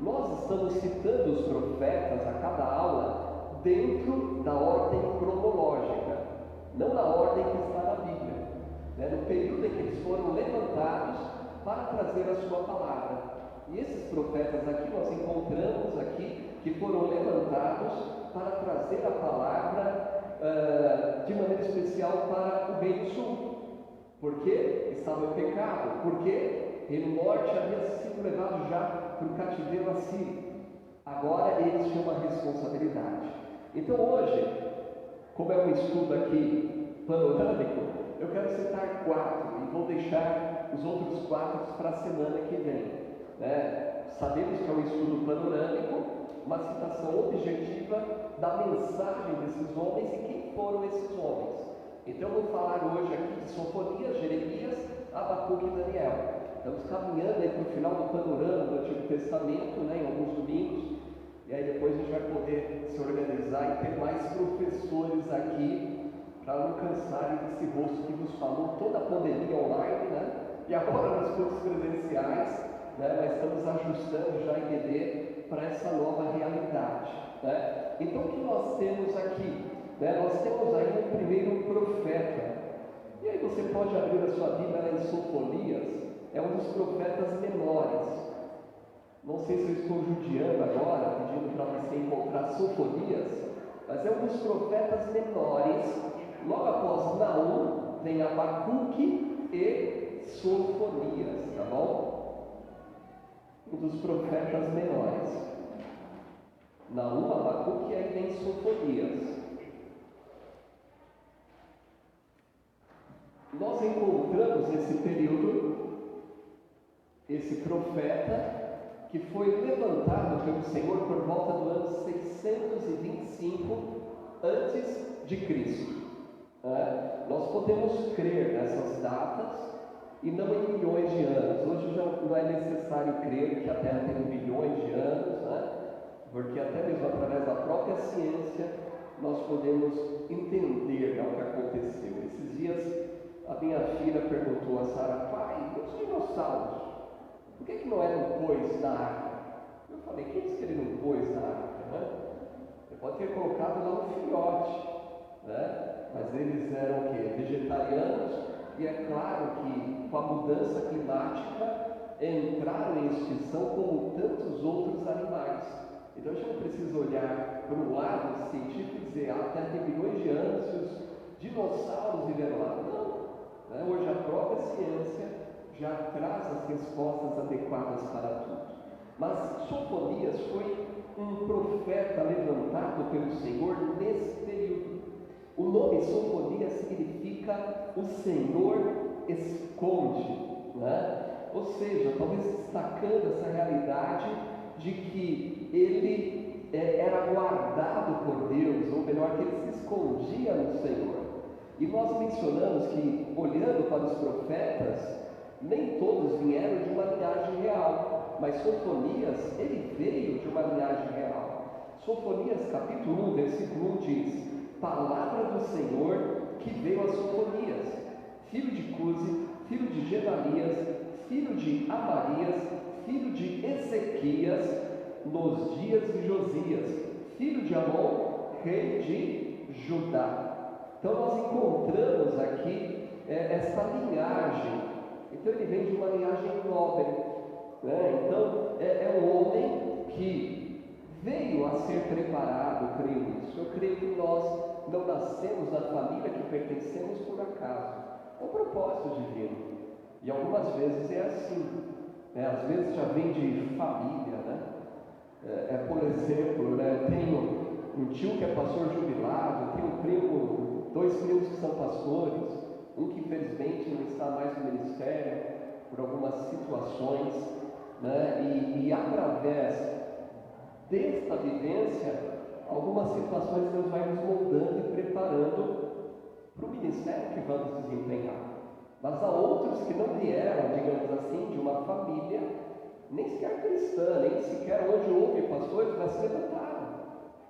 Nós estamos citando os profetas a cada aula dentro da ordem cronológica, não na ordem que está na Bíblia, no período em que eles foram levantados para trazer a sua palavra. E esses profetas aqui, nós encontramos aqui que foram levantados para trazer a palavra de maneira especial para o Reino Sul. Por quê? Estava em pecado. Por quê? O Reino Norte havia sido levado já para o cativeiro assírio. Agora eles tinham uma responsabilidade. Então hoje, como é um estudo aqui panorâmico, eu quero citar 4 e vou deixar os outros 4 para a semana que vem. Sabemos que é um estudo panorâmico, uma citação objetiva da mensagem desses homens e quem foram esses homens. Então eu vou falar hoje aqui de Sofonias, Jeremias, Abacuque e Daniel. Estamos caminhando aí para o final do panorama do Antigo Testamento, em alguns domingos, e aí depois a gente vai poder se organizar e ter mais professores aqui para não cansarem desse rosto que nos falou toda a pandemia online, e agora nos cursos presenciais, mas estamos ajustando já em ED para essa nova realidade. Então o que nós temos aqui? Nós temos aí um primeiro profeta, e aí você pode abrir a sua Bíblia em Sofonias, é um dos profetas menores. Não sei se eu estou judiando agora, pedindo para você encontrar Sofonias, mas é um dos profetas menores. Logo após Naum, vem Abacuque e Sofonias, tá bom? Um dos profetas menores. Naum, Abacuque e aí vem Sofonias. Nós encontramos esse período, esse profeta, que foi levantado pelo Senhor por volta do ano 625 antes de Cristo. Nós podemos crer nessas datas e não em milhões de anos. Hoje já não é necessário crer que a Terra tem milhões de anos, porque até mesmo através da própria ciência nós podemos entender o que aconteceu. Esses dias a minha filha perguntou a Sara: pai, e os dinossauros? Por que não eram pôs na arca? Eu falei: quem disse que ele não pôs na arca? Você pode ter colocado lá um filhote, mas eles eram o quê? Vegetarianos, e é claro que com a mudança climática entraram em extinção como tantos outros animais. Então a gente não precisa olhar para o lado científico e dizer: a Terra tem milhões de anos e os dinossauros viveram lá. Não. Hoje a própria ciência já traz as respostas adequadas para tudo. Mas Sofonias foi um profeta levantado pelo Senhor nesse período. O nome Sofonias significa o Senhor esconde, Ou seja, talvez destacando essa realidade de que ele era guardado por Deus, ou melhor, que ele se escondia no Senhor. E nós mencionamos que, olhando para os profetas, nem todos vieram de uma linhagem real, mas Sofonias, ele veio de uma linhagem real. Sofonias capítulo 1, versículo 1 diz: palavra do Senhor que veio a Sofonias, filho de Cusi, filho de Gedalias, filho de Amarias, filho de Ezequias, nos dias de Josias, filho de Amon, rei de Judá. Então nós encontramos aqui essa linhagem. Então ele vem de uma linhagem nobre, Então é um homem que veio a ser preparado, eu creio nisso. Eu creio que nós não nascemos na família que pertencemos por acaso. É um propósito divino. E algumas vezes é assim, às vezes já vem de família, por exemplo, eu tenho um tio que é pastor jubilado, tenho um primo, 2 primos que são pastores, um que infelizmente não está mais no ministério por algumas situações, e através desta vivência, algumas situações Deus vai nos moldando e preparando para o ministério que vamos desempenhar. Mas há outros que não vieram, digamos assim, de uma família nem sequer cristã, nem sequer onde houve pastores, mas se levantaram.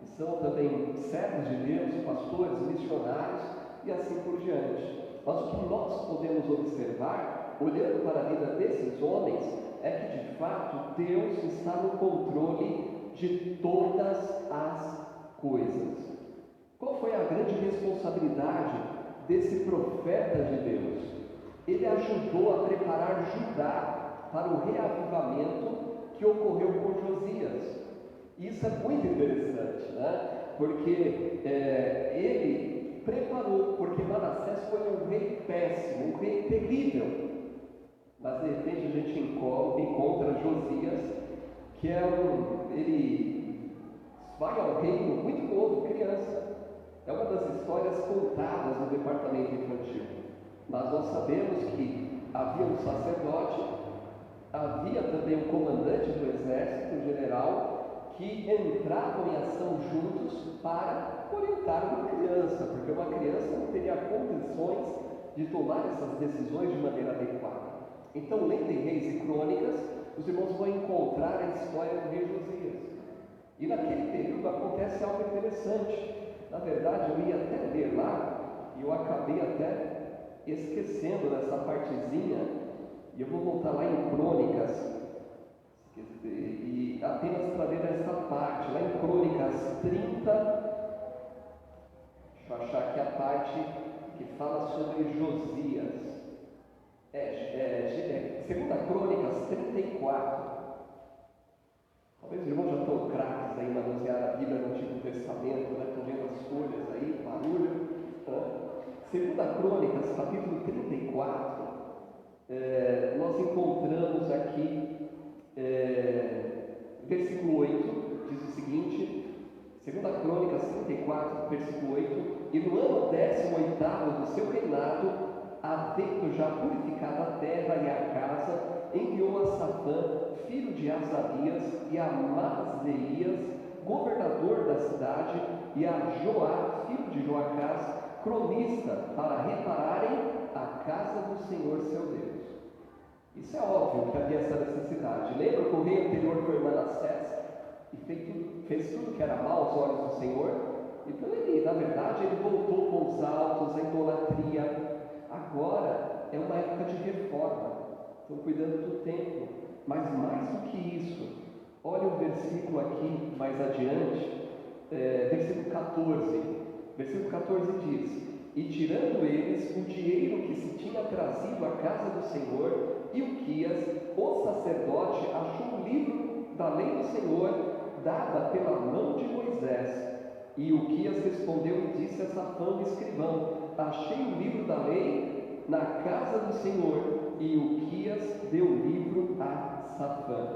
E são também servos de Deus, pastores, missionários e assim por diante. Mas o que nós podemos observar, olhando para a vida desses homens, é que de fato Deus está no controle de todas as coisas. Qual foi a grande responsabilidade desse profeta de Deus? Ele ajudou a preparar Judá para o reavivamento que ocorreu com Josias. Isso é muito interessante, né? Porque ele preparou, porque Manassés foi um rei péssimo, um rei terrível. Mas de repente a gente encontra Josias, que ele vai ao reino muito novo, criança. É uma das histórias contadas no departamento infantil. Mas nós sabemos que havia um sacerdote, havia também um comandante do exército, um general, que entravam em ação juntos para orientar uma criança, porque uma criança não teria condições de tomar essas decisões de maneira adequada. Então, lendo em Reis e Crônicas, os irmãos vão encontrar a história do rei Josias. E naquele período acontece algo interessante. Na verdade, eu ia até ler lá, e eu acabei até esquecendo dessa partezinha, e eu vou voltar lá em Crônicas, e apenas para ler essa parte, lá em Crônicas 30, deixa eu achar aqui a parte que fala sobre Josias. Segunda Crônicas 34. Talvez os irmãos já estão craques aí manusear a Bíblia no Antigo Testamento, né? Estão vendo as folhas aí, barulho. Segunda Crônicas, capítulo 34, nós encontramos aqui, versículo 8, diz o seguinte, segunda Crônicas 34, versículo 8, e no ano 18º do seu reinado, havendo já purificado a terra e a casa, enviou a Safã, filho de Azarias, e a Maaseias, governador da cidade, e a Joá, filho de Joacás, cronista, para repararem a casa do Senhor seu Deus. Isso é óbvio que havia essa necessidade. Lembra que o rei anterior foi Manassés e fez tudo que era mal aos olhos do Senhor? Então ele, na verdade, ele voltou com os altos, a idolatria. Agora é uma época de reforma, estão cuidando do templo, mas mais do que isso, olha o versículo aqui mais adiante, versículo 14. Versículo 14 diz: e tirando eles o dinheiro que se tinha trazido à casa do Senhor, Ilquias, o sacerdote, achou o livro da lei do Senhor, dada pela mão de Moisés. E Ilquias respondeu e disse a Safã, o escrivão: achei o livro da lei na casa do Senhor. E Ilquias deu o livro a Safã.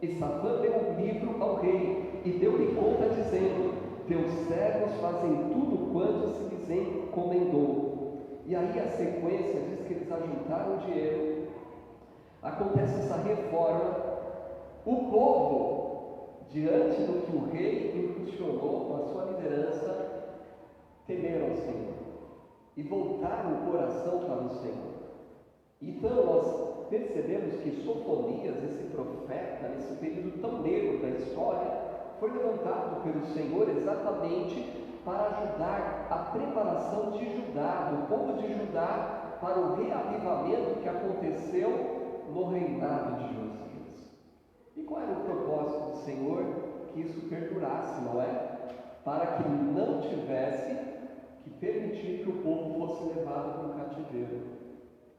E Safã deu o livro ao rei e deu-lhe conta, dizendo: teus servos fazem tudo quanto se lhes encomendou. E aí a sequência diz que eles ajuntaram dinheiro, acontece essa reforma, o povo, diante do que o rei impulsionou com a sua liderança, temeram o Senhor e voltaram o coração para o Senhor. Então nós percebemos que Sofonias, esse profeta, nesse período tão negro da história, foi levantado pelo Senhor exatamente para ajudar a preparação de Judá, do povo de Judá, para o reavivamento que aconteceu no reinado de Josias. E qual era o propósito do Senhor? Que isso perdurasse, não é? Para que não tivesse que permitir que o povo fosse levado para o cativeiro.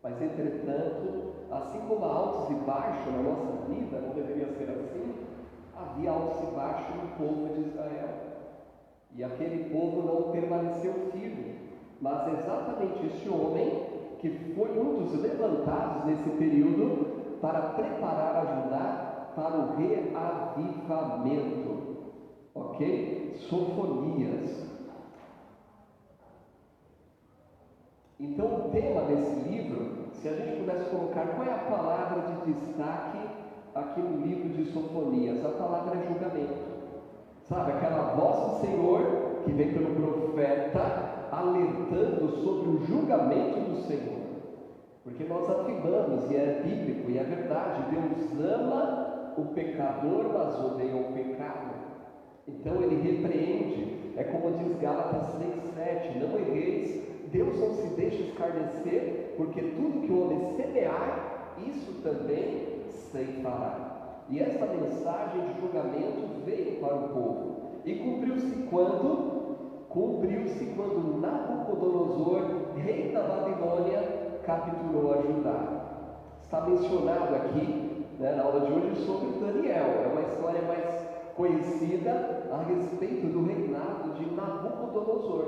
Mas, entretanto, assim como há altos e baixos na nossa vida, não deveria ser assim, havia altos e baixos no povo de Israel. E aquele povo não permaneceu firme. Mas exatamente este homem, que foi um dos levantados nesse período, para preparar a Judá para o reavivamento. Ok? Sofonias. Então, o tema desse livro, se a gente pudesse colocar, qual é a palavra de destaque aqui no livro de Sofonias? A palavra é julgamento. Sabe, aquela voz do Senhor que vem pelo profeta alertando sobre o julgamento do Senhor. Porque nós afirmamos, e é bíblico, e é verdade, Deus ama o pecador, mas odeia o pecado. Então ele repreende, é como diz Gálatas 6,7, não erreis, Deus não se deixa escarnecer, porque tudo que o homem semear, isso também ceifará. E essa mensagem de julgamento veio para o povo. E cumpriu-se quando? Cumpriu-se quando Nabucodonosor, rei da Babilônia, capturou a Judá. Está mencionado aqui, na aula de hoje, sobre Daniel. É uma história mais conhecida a respeito do reinado de Nabucodonosor.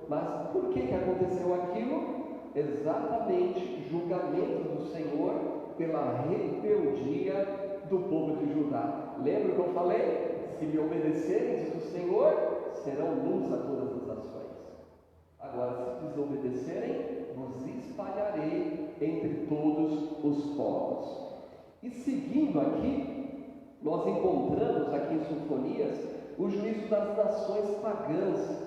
Mas por que aconteceu aquilo? Exatamente julgamento do Senhor pela rebeldia do povo de Judá. Lembra que eu falei? Se me obedecerem, diz o Senhor, serão luz a todas as nações. Agora, se desobedecerem, vos espalharei entre todos os povos. E seguindo aqui, nós encontramos aqui em Sofonias o juízo das nações pagãs.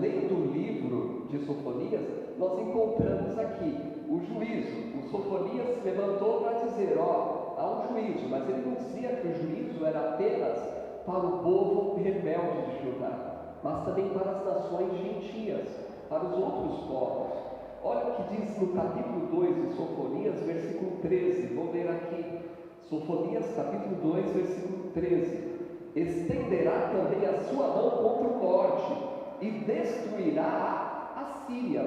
Lendo o livro de Sofonias, nós encontramos aqui o juízo. O Sofonias se levantou para dizer, há um juízo, mas ele não dizia que o juízo era apenas para o povo rebelde de Judá, mas também para as nações gentias, para os outros povos. Olha o que diz no capítulo 2 de Sofonias, versículo 13, vou ler aqui. Sofonias, capítulo 2, versículo 13. Estenderá também a sua mão contra o norte e destruirá a Síria,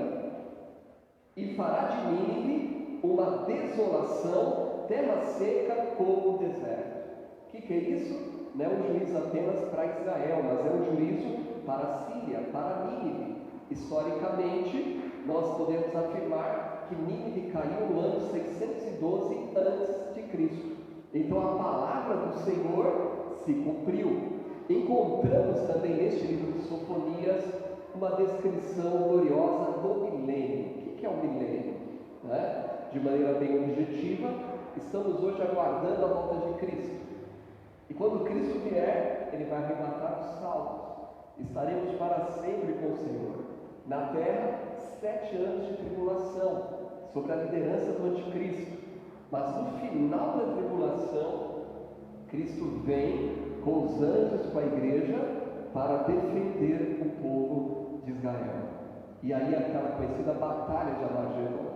e fará de Nínive uma desolação, terra seca como o deserto. O que é isso? Não é um juízo apenas para Israel, mas é um juízo para a Síria, para Nínive. Historicamente, nós podemos afirmar que Nínive caiu no ano 612 a.C. Então a palavra do Senhor se cumpriu. Encontramos também neste livro de Sofonias uma descrição gloriosa do milênio. O que é o milênio? De maneira bem objetiva, estamos hoje aguardando a volta de Cristo. E quando Cristo vier, Ele vai arrebatar os salvos. Estaremos para sempre com o Senhor. Na terra, 7 anos de tribulação, sob a liderança do anticristo. Mas no final da tribulação, Cristo vem com os anjos, com a igreja, para defender o povo de Israel. E aí aquela conhecida batalha de Armagedon.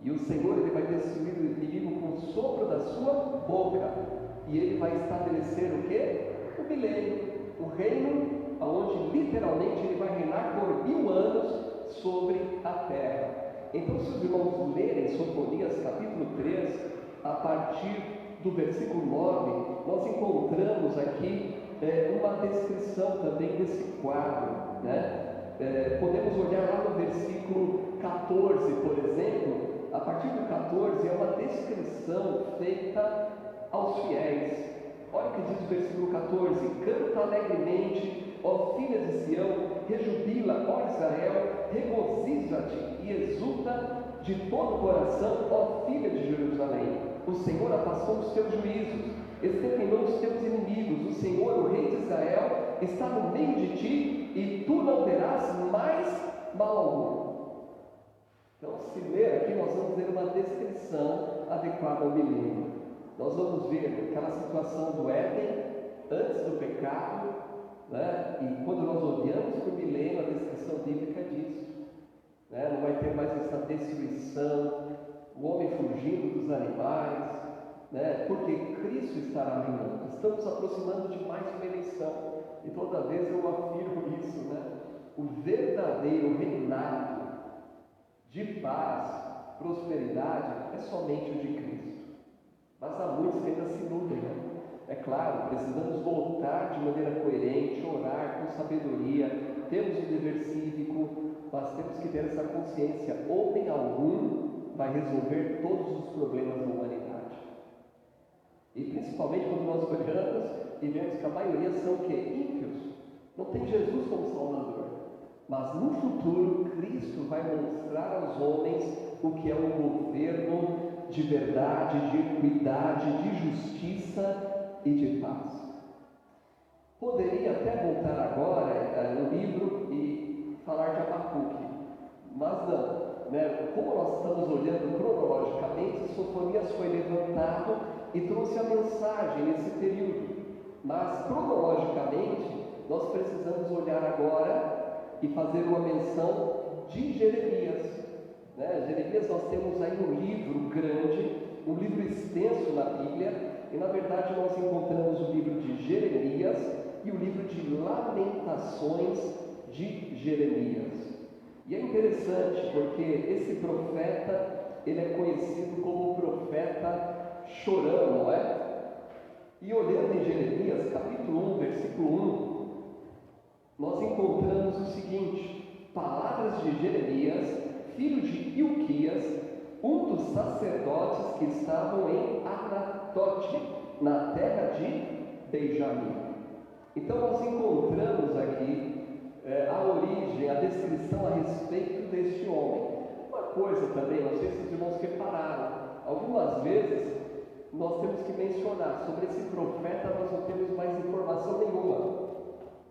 E o Senhor, Ele vai destruir o inimigo com o sopro da sua boca. E Ele vai estabelecer o quê? O milênio. O reino onde literalmente Ele vai reinar por 1000 anos sobre a terra. Então, se os irmãos lerem Sofonias capítulo 3, a partir do versículo 9, nós encontramos aqui uma descrição também desse quadro. Podemos olhar lá no versículo 14, por exemplo. A partir do 14 é uma descrição feita aos fiéis. Olha o que diz o versículo 14: canta alegremente, ó filha de Sião, rejubila, ó Israel, regozija-te e exulta de todo o coração, ó filha de Jerusalém. O Senhor afastou os teus juízos, exterminou os teus inimigos. O Senhor, o Rei de Israel, está no meio de ti, e tu não terás mais mal algum. Então, se ler aqui, nós vamos ver uma descrição adequada ao milênio. Nós vamos ver aquela situação do Éden, antes do pecado, e quando nós olhamos para o milênio, a descrição bíblica diz, não vai ter mais essa destruição, o homem fugindo dos animais, porque Cristo estará reinando. Estamos aproximando de mais uma eleição, e toda vez eu afirmo isso, o verdadeiro reinado de paz, prosperidade, é somente o de Cristo. Mas há muitos que ainda se iludem, É claro, precisamos voltar de maneira coerente, orar com sabedoria, temos o dever cívico, mas temos que ter essa consciência: homem algum vai resolver todos os problemas da humanidade. E principalmente quando nós olhamos e vemos que a maioria são o quê? Ímpios. Não tem Jesus como Salvador. Mas no futuro, Cristo vai mostrar aos homens o que é um governo de verdade, de equidade, de justiça e de paz. Poderia até voltar agora no livro e falar de Abacuque, mas não. Como nós estamos olhando cronologicamente, Sofonias foi levantado e trouxe a mensagem nesse período. Mas cronologicamente, nós precisamos olhar agora e fazer uma menção de Jeremias. Jeremias, nós temos aí um livro grande, um livro extenso na Bíblia, e na verdade nós encontramos o livro de Jeremias e o livro de Lamentações de Jeremias. E é interessante porque esse profeta, ele é conhecido como o profeta chorão, não é? E olhando em Jeremias, capítulo 1, versículo 1, nós encontramos o seguinte: palavras de Jeremias, filho de Hilquias, um dos sacerdotes que estavam em Anatote, na terra de Benjamim. Então nós encontramos aqui a origem, a descrição a respeito deste homem. Uma coisa também, não sei se os irmãos repararam, algumas vezes nós temos que mencionar sobre esse profeta, nós não temos mais informação nenhuma.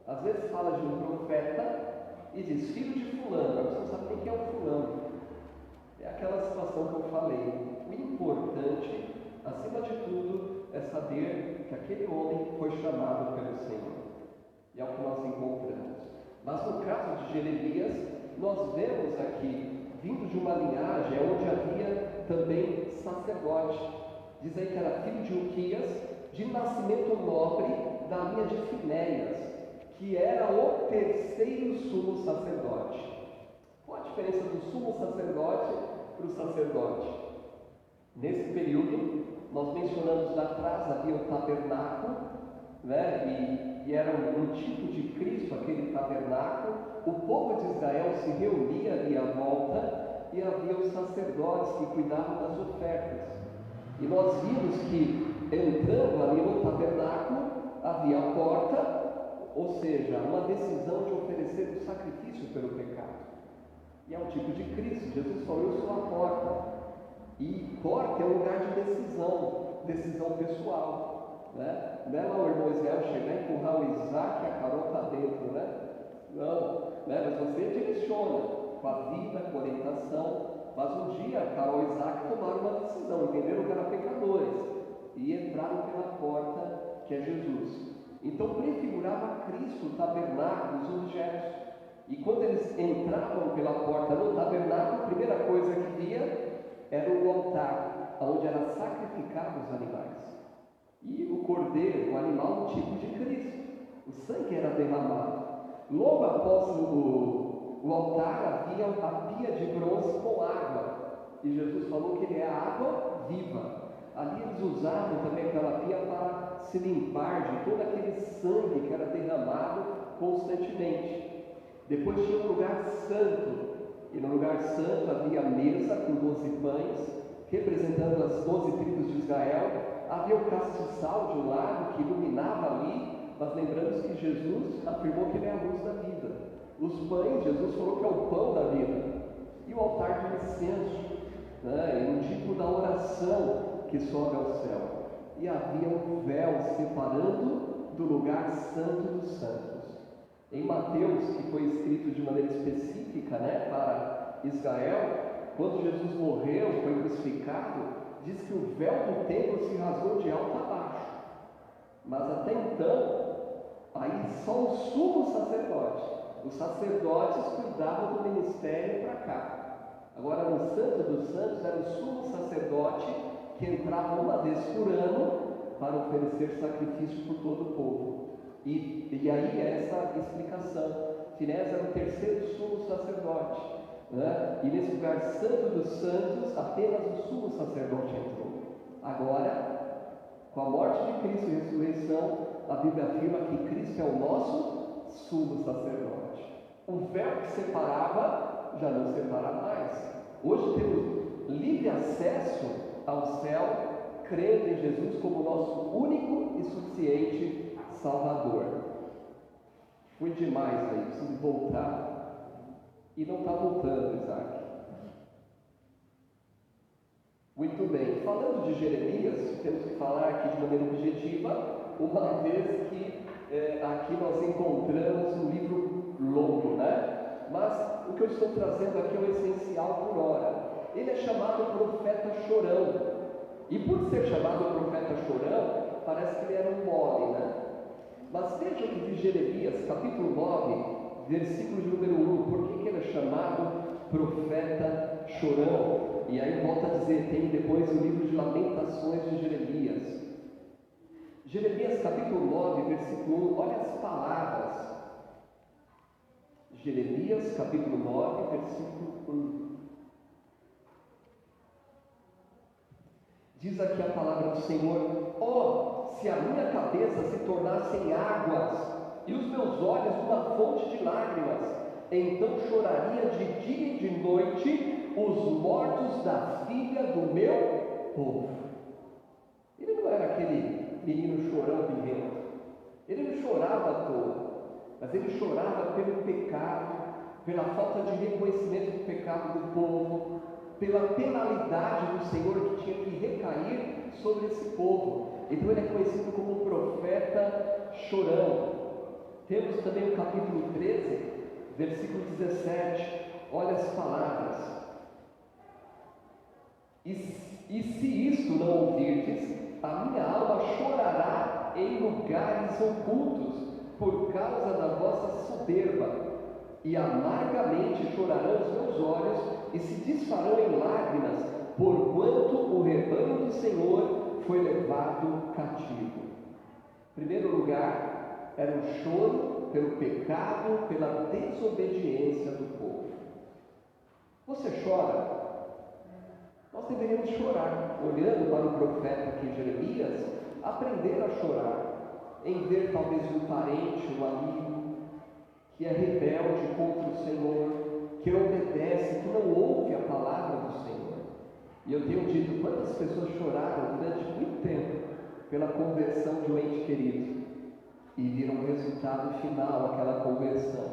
Às vezes fala de um profeta e diz filho de fulano, mas você não sabe nem quem é o fulano. É aquela situação que eu falei. O importante, acima de tudo, é saber que aquele homem foi chamado pelo Senhor. E é o que nós encontramos. Mas no caso de Jeremias, nós vemos aqui, vindo de uma linhagem onde havia também sacerdote. Diz aí que era filho de Hilquias, de nascimento nobre, da linha de Finéias, que era o terceiro sumo sacerdote. Qual a diferença do sumo sacerdote para o sacerdote? Nesse período, nós mencionamos lá atrás, havia o tabernáculo, né? E era um tipo de Cristo, aquele tabernáculo. O povo de Israel se reunia ali à volta e havia os sacerdotes que cuidavam das ofertas. E nós vimos que, entrando ali no tabernáculo, havia a porta, ou seja, uma decisão de oferecer o sacrifício pelo pecado. E é um tipo de Cristo. Jesus falou: eu sou a porta. E porta é um lugar de decisão pessoal, né? Não é lá o irmão Israel chegar e empurrar o Isaac e a Carol está dentro, né? Não, né? Mas você direciona com a vida, com a orientação. Mas um dia a Carol e Isaac tomaram uma decisão, entenderam que eram pecadores e entraram pela porta que é Jesus. Então prefigurava Cristo, o tabernáculo, os objetos. E quando eles entravam pela porta no tabernáculo, a primeira coisa que via era o altar, onde eram sacrificados os animais. E o cordeiro, o animal, um tipo de Cristo. O sangue era derramado. Logo após o altar havia a pia de bronze com água. E Jesus falou que ele é a água viva. Ali eles usavam também aquela pia para se limpar de todo aquele sangue que era derramado constantemente. Depois tinha um lugar santo, e no lugar santo havia a mesa com 12 pães, representando as 12 tribos de Israel. Havia o castiçal de um lado que iluminava ali, mas lembramos que Jesus afirmou que ele é a luz da vida. Os pães, Jesus falou que é o pão da vida. E o altar de incenso, né, um tipo da oração que sobe ao céu. E havia um véu separando do lugar santo dos santos. Em Mateus, que foi escrito de maneira específica, né, para Israel, quando Jesus morreu, foi crucificado, diz que o véu do templo se rasgou de alto a baixo. Mas até então, aí só o sumo sacerdote. Os sacerdotes cuidavam do ministério para cá. Agora, no Santo dos Santos, era o sumo sacerdote que entrava uma vez por ano para oferecer sacrifício por todo o povo. E aí essa explicação. Finés era o terceiro sumo sacerdote, né? E nesse lugar santo dos santos, apenas o sumo sacerdote entrou. Agora, com a morte de Cristo e a ressurreição, a Bíblia afirma que Cristo é o nosso sumo sacerdote. O véu que separava já não separa mais. Hoje temos livre acesso ao céu, crendo em Jesus como nosso único e suficiente Salvador. Foi demais aí, preciso voltar. E não está voltando, Isaac. Muito bem, falando de Jeremias, temos que falar aqui de maneira objetiva, uma vez que aqui nós encontramos um livro longo, né? Mas o que eu estou trazendo aqui é o essencial por hora. Ele é chamado profeta chorão. E por ser chamado profeta chorão, parece que ele era um mole, né? Mas vejam que de Jeremias, capítulo 9, versículo de número 1, por que ele é chamado profeta chorão? E aí volta a dizer, tem depois o livro de Lamentações de Jeremias. Jeremias capítulo 9, versículo 1, olha as palavras. Jeremias capítulo 9, versículo 1. Diz aqui a palavra do Senhor: ó se a minha cabeça se tornasse em águas e os meus olhos uma fonte de lágrimas, então choraria de dia e de noite os mortos da filha do meu povo. Ele não era aquele menino chorão birrento. Ele não chorava à toa, mas ele chorava pelo pecado, pela falta de reconhecimento do pecado do povo, pela penalidade do Senhor que tinha que recair sobre esse povo. Então ele é conhecido como o profeta chorão. Temos também o capítulo 13, versículo 17. Olha as palavras. E se isto não ouvirdes, a minha alma chorará em lugares ocultos, por causa da vossa soberba, e amargamente chorarão os meus olhos, e se desfarão em lágrimas, porquanto o rebanho do Senhor foi levado cativo. Em primeiro lugar, era um choro pelo pecado, pela desobediência do povo. Você chora? Nós deveríamos chorar, olhando para o profeta aqui, Jeremias, aprender a chorar, em ver talvez um parente, um amigo, que é rebelde contra o Senhor, que não obedece, que não ouve a palavra do Senhor. E eu tenho dito quantas pessoas choraram durante muito tempo pela conversão de um ente querido, e viram o resultado final, aquela conversão,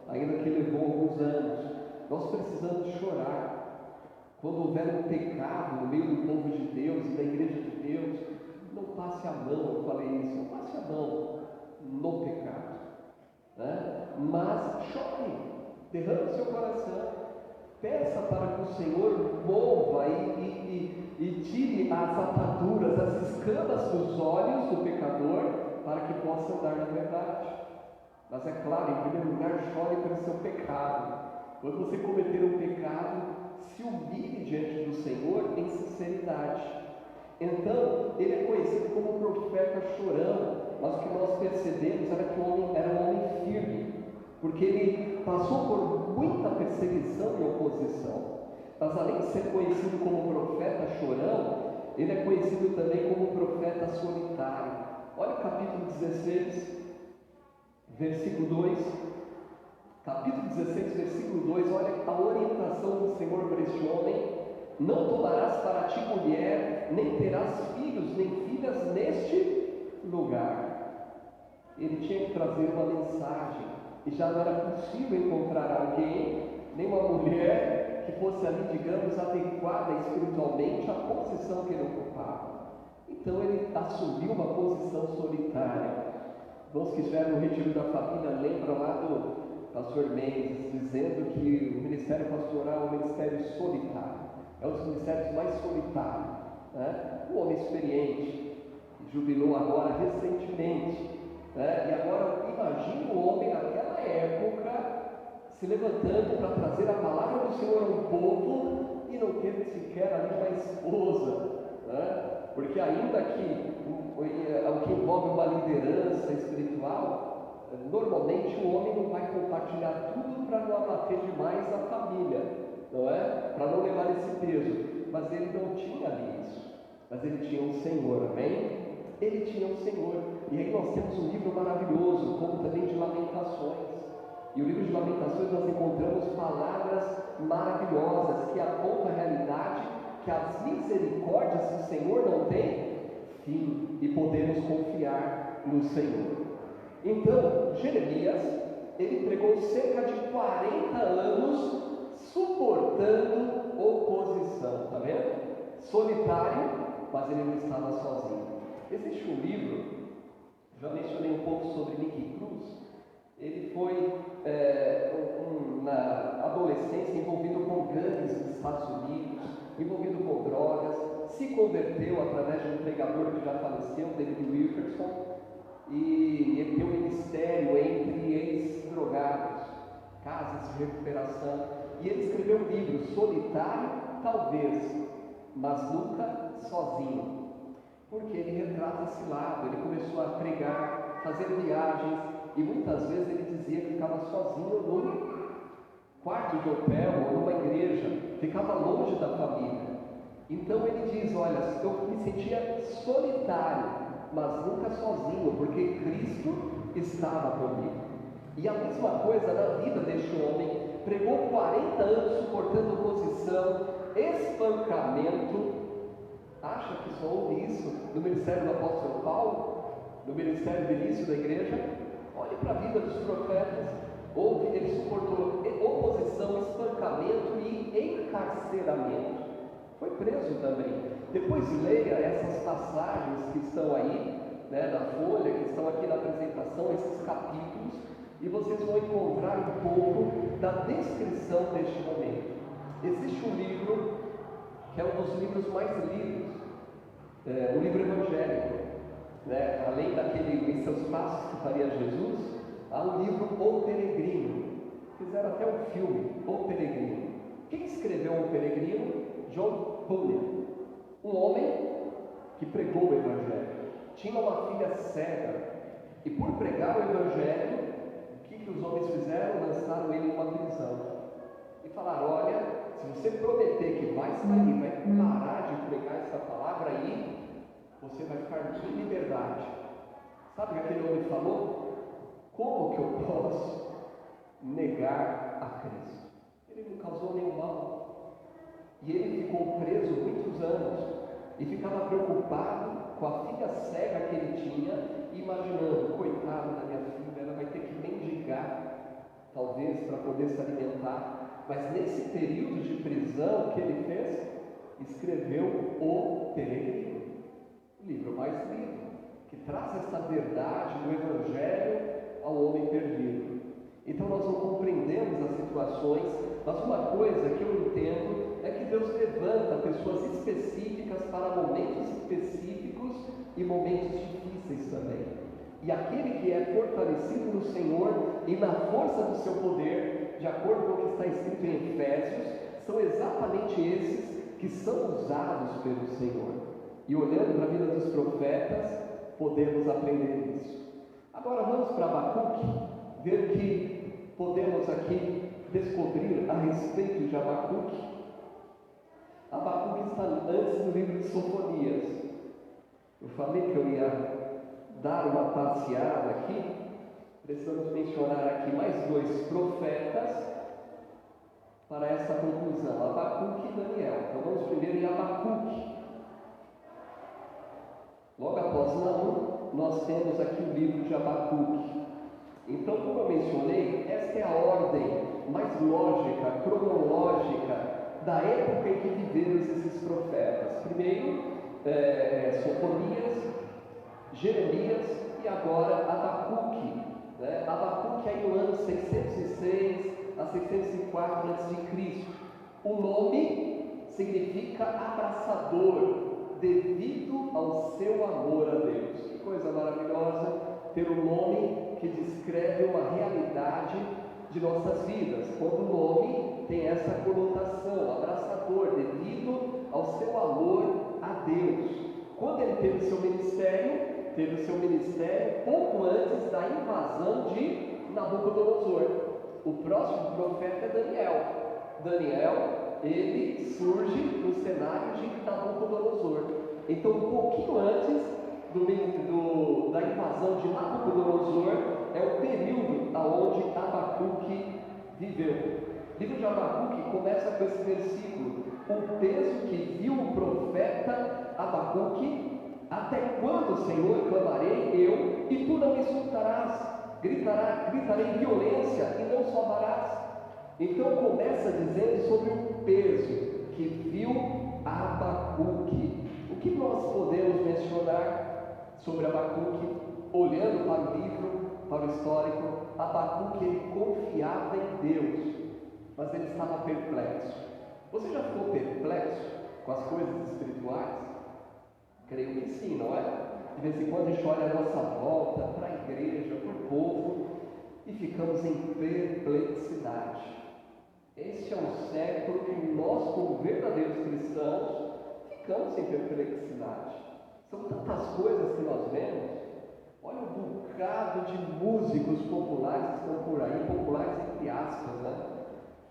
ainda que levou alguns anos. Nós precisamos chorar. Quando houver um pecado no meio do povo de Deus e da igreja de Deus, não passe a mão, eu falei isso, não passe a mão no pecado, né? Mas chore, derrame o seu coração, peça para que o Senhor mova e tire as ataduras, as escamas dos olhos do pecador, para que possa andar na verdade. Mas é claro, em primeiro lugar, chore pelo seu pecado. Quando você cometer um pecado, se humilhe diante do Senhor em sinceridade. Então, ele é conhecido como o profeta chorão, mas o que nós percebemos era que o homem era um homem firme, porque ele passou por muita perseguição e oposição. Mas além de ser conhecido como profeta chorão, ele é conhecido também como profeta solitário. Olha o capítulo 16, versículo 2. Capítulo 16, versículo 2, olha a orientação do Senhor para este homem: não tomarás para ti mulher, nem terás filhos, nem filhas neste lugar. Ele tinha que trazer uma mensagem, e já não era possível encontrar alguém, nem uma mulher que fosse ali, digamos, adequada espiritualmente à posição que ele ocupava. Então ele assumiu uma posição solitária. Nós que estiveram no retiro da família lembram lá do pastor Mendes, dizendo que o ministério pastoral é um ministério solitário, é um dos ministérios mais solitários, né? Um homem experiente, jubilou agora recentemente, né? E agora imagina o homem naquela época se levantando para trazer a palavra do Senhor ao povo e não tendo sequer ali uma esposa, né? Porque ainda que o que envolve uma liderança espiritual, normalmente o homem não vai compartilhar tudo para não abater demais a família, não é? Para não levar esse peso. Mas ele não tinha ali isso. Mas ele tinha um Senhor, amém? Ele tinha um Senhor. E aí nós temos um livro maravilhoso, como também de Lamentações. E o livro de Lamentações nós encontramos palavras maravilhosas que apontam a realidade que as misericórdias do Senhor não têm fim e podemos confiar no Senhor. Então, Jeremias, ele pregou cerca de 40 anos suportando oposição, tá vendo? Solitário, mas ele não estava sozinho. Existe um livro, já mencionei um pouco sobre Nick Cruz. Ele foi, na adolescência, envolvido com gangues nos Estados Unidos, envolvido com drogas, se converteu através de um pregador que já faleceu, David Wilkerson, e ele tem um ministério entre ex-drogados, casas de recuperação, e ele escreveu um livro, Solitário, talvez, mas nunca sozinho, porque ele retrata esse lado. Ele começou a pregar, fazer viagens, e muitas vezes ele dizia que ficava sozinho num quarto de hotel ou numa igreja, ficava longe da família. Então ele diz: olha, eu me sentia solitário, mas nunca sozinho, porque Cristo estava comigo. E a mesma coisa na vida deste homem. Pregou 40 anos suportando oposição, espancamento. Acha que só houve isso no ministério do apóstolo Paulo? No ministério do início da igreja? Olhe para a vida dos profetas. Ele suportou oposição, espancamento e encarceramento. Foi preso também. Depois leia essas passagens que estão aí, na folha, que estão aqui na apresentação, esses capítulos, e vocês vão encontrar um pouco da descrição deste momento. Existe um livro, que é um dos livros mais lidos, o livro evangélico, além daquele Em Seus Passos que faria Jesus, há um livro O Peregrino. Fizeram até um filme, O Peregrino. Quem escreveu O Peregrino? John Bunyan, um homem que pregou o Evangelho. Tinha uma filha cega, e por pregar o Evangelho, o que os homens fizeram? Lançaram ele numa prisão e falaram: olha, se você prometer que vai sair, vai parar de pregar essa palavra aí, você vai ficar em liberdade. Sabe o que aquele homem falou? Como que eu posso negar a Cristo? Ele não causou nenhum mal. E ele ficou preso muitos anos e ficava preocupado com a filha cega que ele tinha, imaginando: coitado da minha filha, ela vai ter que mendigar, talvez, para poder se alimentar. Mas nesse período de prisão, o que ele fez? Escreveu O Peregrino, o livro mais lido, que traz essa verdade do Evangelho ao homem perdido. Então nós não compreendemos as situações, mas uma coisa que eu entendo é que Deus levanta pessoas específicas para momentos específicos e momentos difíceis também. E aquele que é fortalecido no Senhor e na força do seu poder, de acordo com o que está escrito em Efésios, são exatamente esses que são usados pelo Senhor. E olhando para a vida dos profetas, podemos aprender isso. Agora vamos para Abacuque, ver o que podemos aqui descobrir a respeito de Abacuque. Abacuque está antes do livro de Sofonias. Eu falei que eu ia dar uma passeada aqui. Precisamos mencionar aqui mais 2 profetas para essa conclusão: Abacuque e Daniel. Então vamos primeiro em Abacuque. Logo após Naum, nós temos aqui o livro de Abacuque. Então, como eu mencionei, esta é a ordem mais lógica, cronológica da época em que viveram esses profetas. Primeiro, Sofonias, Jeremias e agora Abacuque. Abacuque aí no ano 606 a 604 a.C. O nome significa abraçador, devido ao seu amor a Deus. Que coisa maravilhosa ter um nome que descreve uma realidade de nossas vidas, quando o nome tem essa conotação, abraçador, devido ao seu amor a Deus. Quando ele teve o seu ministério pouco antes da invasão de Nabucodonosor. O próximo profeta é Daniel. Daniel, ele surge no cenário de Nabucodonosor. Então, um pouquinho antes da invasão de Nabucodonosor, é o período onde Abacuque viveu. O livro de Abacuque começa com esse versículo: o peso que viu o profeta Abacuque: até quando, Senhor, clamarei eu, e tu não me escutarás? Gritarei violência e não salvarás. Então começa dizendo sobre o peso que viu Abacuque. O que nós podemos mencionar sobre Abacuque, olhando para o livro, para o histórico? Abacuque, ele confiava em Deus, mas ele estava perplexo. Você já ficou perplexo com as coisas espirituais? Creio que sim, não é? De vez em quando a gente olha a nossa volta, para a igreja, para o povo, e ficamos em perplexidade. Este é um século que nós, como verdadeiros cristãos, ficamos em perplexidade. São tantas coisas que nós vemos. Olha o bocado de músicos populares que estão por aí, populares entre aspas, né?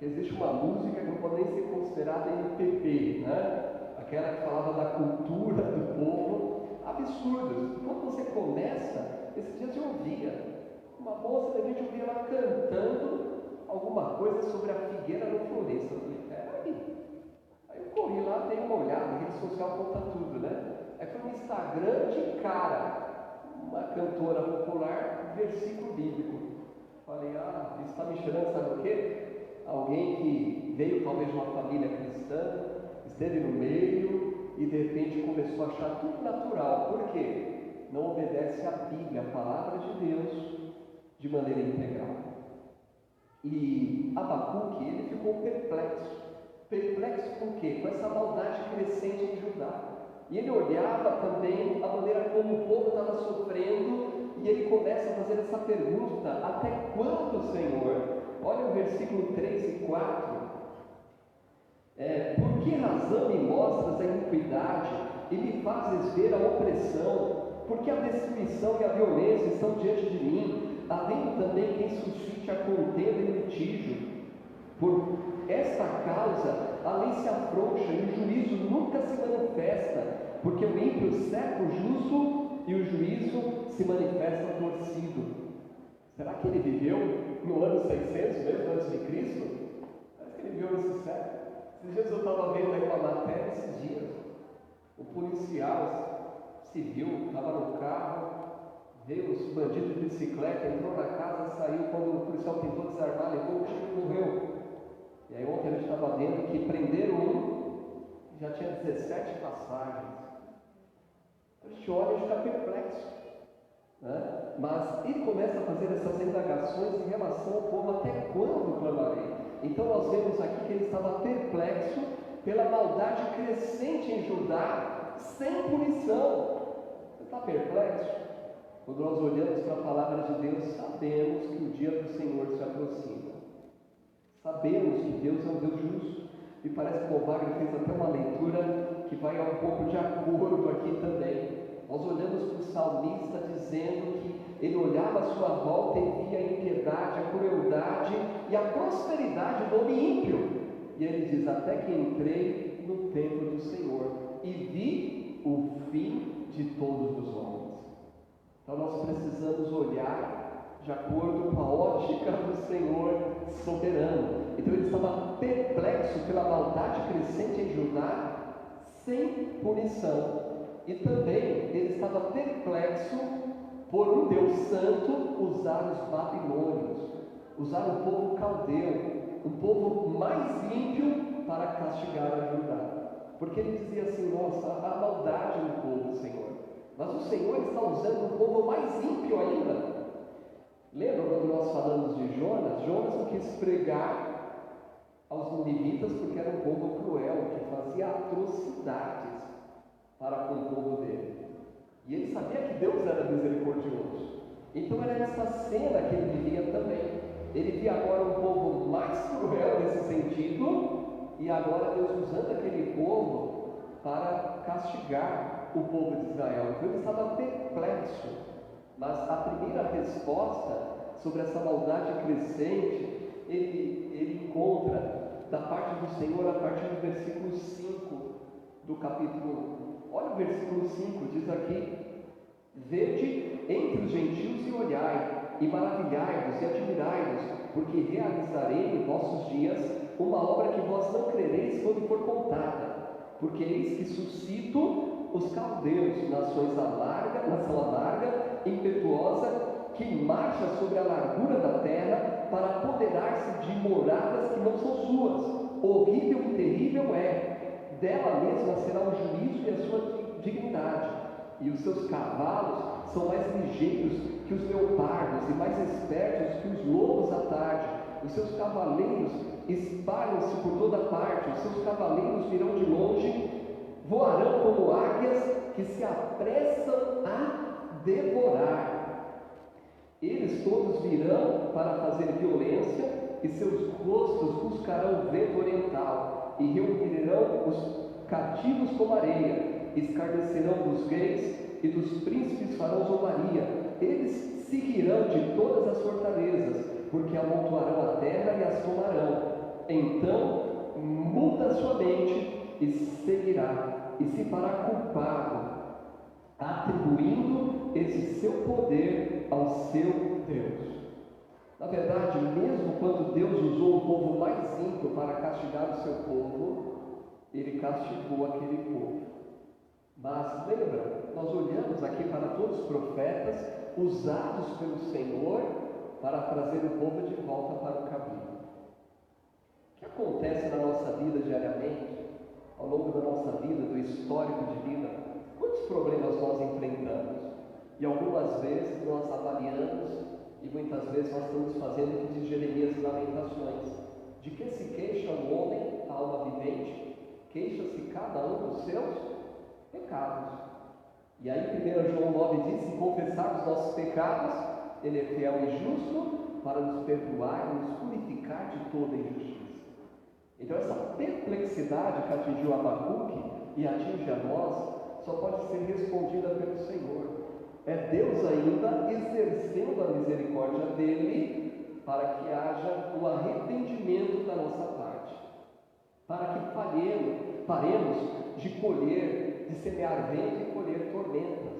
Existe uma música que não pode nem ser considerada MPB, né? Aquela que falava da cultura do povo, absurdos. Quando você começa, esses dias eu ouvia uma moça, de repente eu via ela cantando alguma coisa sobre a figueira no Floresça. Eu falei, peraí. Aí eu corri lá, dei uma olhada, rede social conta tudo, né? Aí foi no Instagram de cara, uma cantora popular, versículo bíblico. Falei, isso está me cheirando, sabe o quê? Alguém que veio talvez de uma família cristã, esteve no meio e de repente começou a achar tudo natural. Por quê? Não obedece à Bíblia, a palavra de Deus, de maneira integral. E Abacuque, ele ficou perplexo. Perplexo com o quê? Com essa maldade crescente em Judá. E ele olhava também a maneira como o povo estava sofrendo, e ele começa a fazer essa pergunta: até quando, Senhor? Olha o versículo 3 e 4. Por que razão me mostras a iniquidade e me fazes ver a opressão? Porque a destruição e a violência estão diante de mim, havendo também quem suscite a contenda e o litígio. Por esta causa a lei se afrouxa e o juízo nunca se manifesta, porque o ímpio cerca o justo e o juízo se manifesta torcido. Será que ele viveu no ano 600 mesmo antes de Cristo? Parece que ele viveu nesse século. Esses dias eu estava vendo aí uma matéria, esses dias, o policial civil estava no carro, veio os bandidos de bicicleta, entrou na casa, saiu, quando o policial tentou desarmar, levou o tiro e morreu. E aí ontem a gente estava vendo que prenderam um, já tinha 17 passagens. A gente olha e fica perplexo, né? Mas ele começa a fazer essas indagações em relação ao povo: até quando clamarei? Então nós vemos aqui que ele estava perplexo pela maldade crescente em Judá, sem punição. Você está perplexo? Quando nós olhamos para a palavra de Deus, sabemos que o dia do Senhor se aproxima. Sabemos que Deus é um Deus justo. E parece que o Wagner fez até uma leitura que vai um pouco de acordo aqui também. Nós olhamos para o salmista dizendo que ele olhava à sua volta e via a impiedade, a crueldade e a prosperidade do homem ímpio. E ele diz: até que entrei no templo do Senhor e vi o fim de todos os homens. Então nós precisamos olhar de acordo com a ótica do Senhor soberano. Então ele estava perplexo pela maldade crescente em Judá, sem punição. E também ele estava perplexo por um Deus santo usar os babilônios, usar o povo caldeu, um povo mais ímpio, para castigar a Judá. Porque ele dizia assim: nossa, a maldade no povo, Senhor, mas o Senhor está usando um povo mais ímpio ainda. Lembra quando nós falamos de Jonas? Jonas não quis pregar aos ninivitas porque era um povo cruel, que fazia atrocidades para com o povo dele. E ele sabia que Deus era misericordioso. Então era essa cena que ele vivia também. Ele via agora um povo mais cruel nesse sentido, e agora Deus usando aquele povo para castigar o povo de Israel. Então ele estava perplexo. Mas a primeira resposta sobre essa maldade crescente, ele encontra da parte do Senhor a partir do versículo 5 do capítulo 1. Olha o versículo 5, diz aqui: vede entre os gentios e olhai, e maravilhai-vos e admirai-vos, porque realizarei em vossos dias uma obra que vós não crereis quando for contada. Porque eis que suscito os caldeus, nação amarga, impetuosa, que marcha sobre a largura da terra para apoderar-se de moradas que não são suas. Horrível e terrível é, dela mesma será o juízo e a sua dignidade. E os seus cavalos são mais ligeiros que os leopardos e mais espertos que os lobos à tarde. Os seus cavaleiros espalham-se por toda parte, os seus cavaleiros virão de longe, voarão como águias que se apressam a devorar. Eles todos virão para fazer violência, e seus rostos buscarão o vento oriental, e reunirão os cativos como areia, escarnecerão dos reis, e dos príncipes farão zombaria. Eles se rirão de todas as fortalezas, porque amontoarão a terra e as tomarão. Então muda sua mente e seguirá, e se fará culpado. atribuindo esse seu poder ao seu Deus. Na verdade, mesmo quando Deus usou o povo mais ímpio para castigar o seu povo, Ele castigou aquele povo. Mas lembra, nós olhamos aqui para todos os profetas usados pelo Senhor para trazer o povo de volta para o caminho. O que acontece na nossa vida diariamente, ao longo da nossa vida, do histórico de vida? Quantos problemas nós enfrentamos? E algumas vezes nós avaliamos, e muitas vezes nós estamos fazendo o que diz Jeremias em Lamentações: de que se queixa o homem, a alma vivente? Queixa-se cada um dos seus pecados. E aí 1 João 9 diz: se confessarmos os nossos pecados, Ele é fiel e justo para nos perdoar e nos purificar de toda injustiça. Então essa perplexidade que atingiu Abacuque e atinge a nós, só pode ser respondida pelo Senhor. É Deus ainda exercendo a misericórdia dEle para que haja o arrependimento da nossa parte, para que paremos de colher, de semear vento e colher tormentas,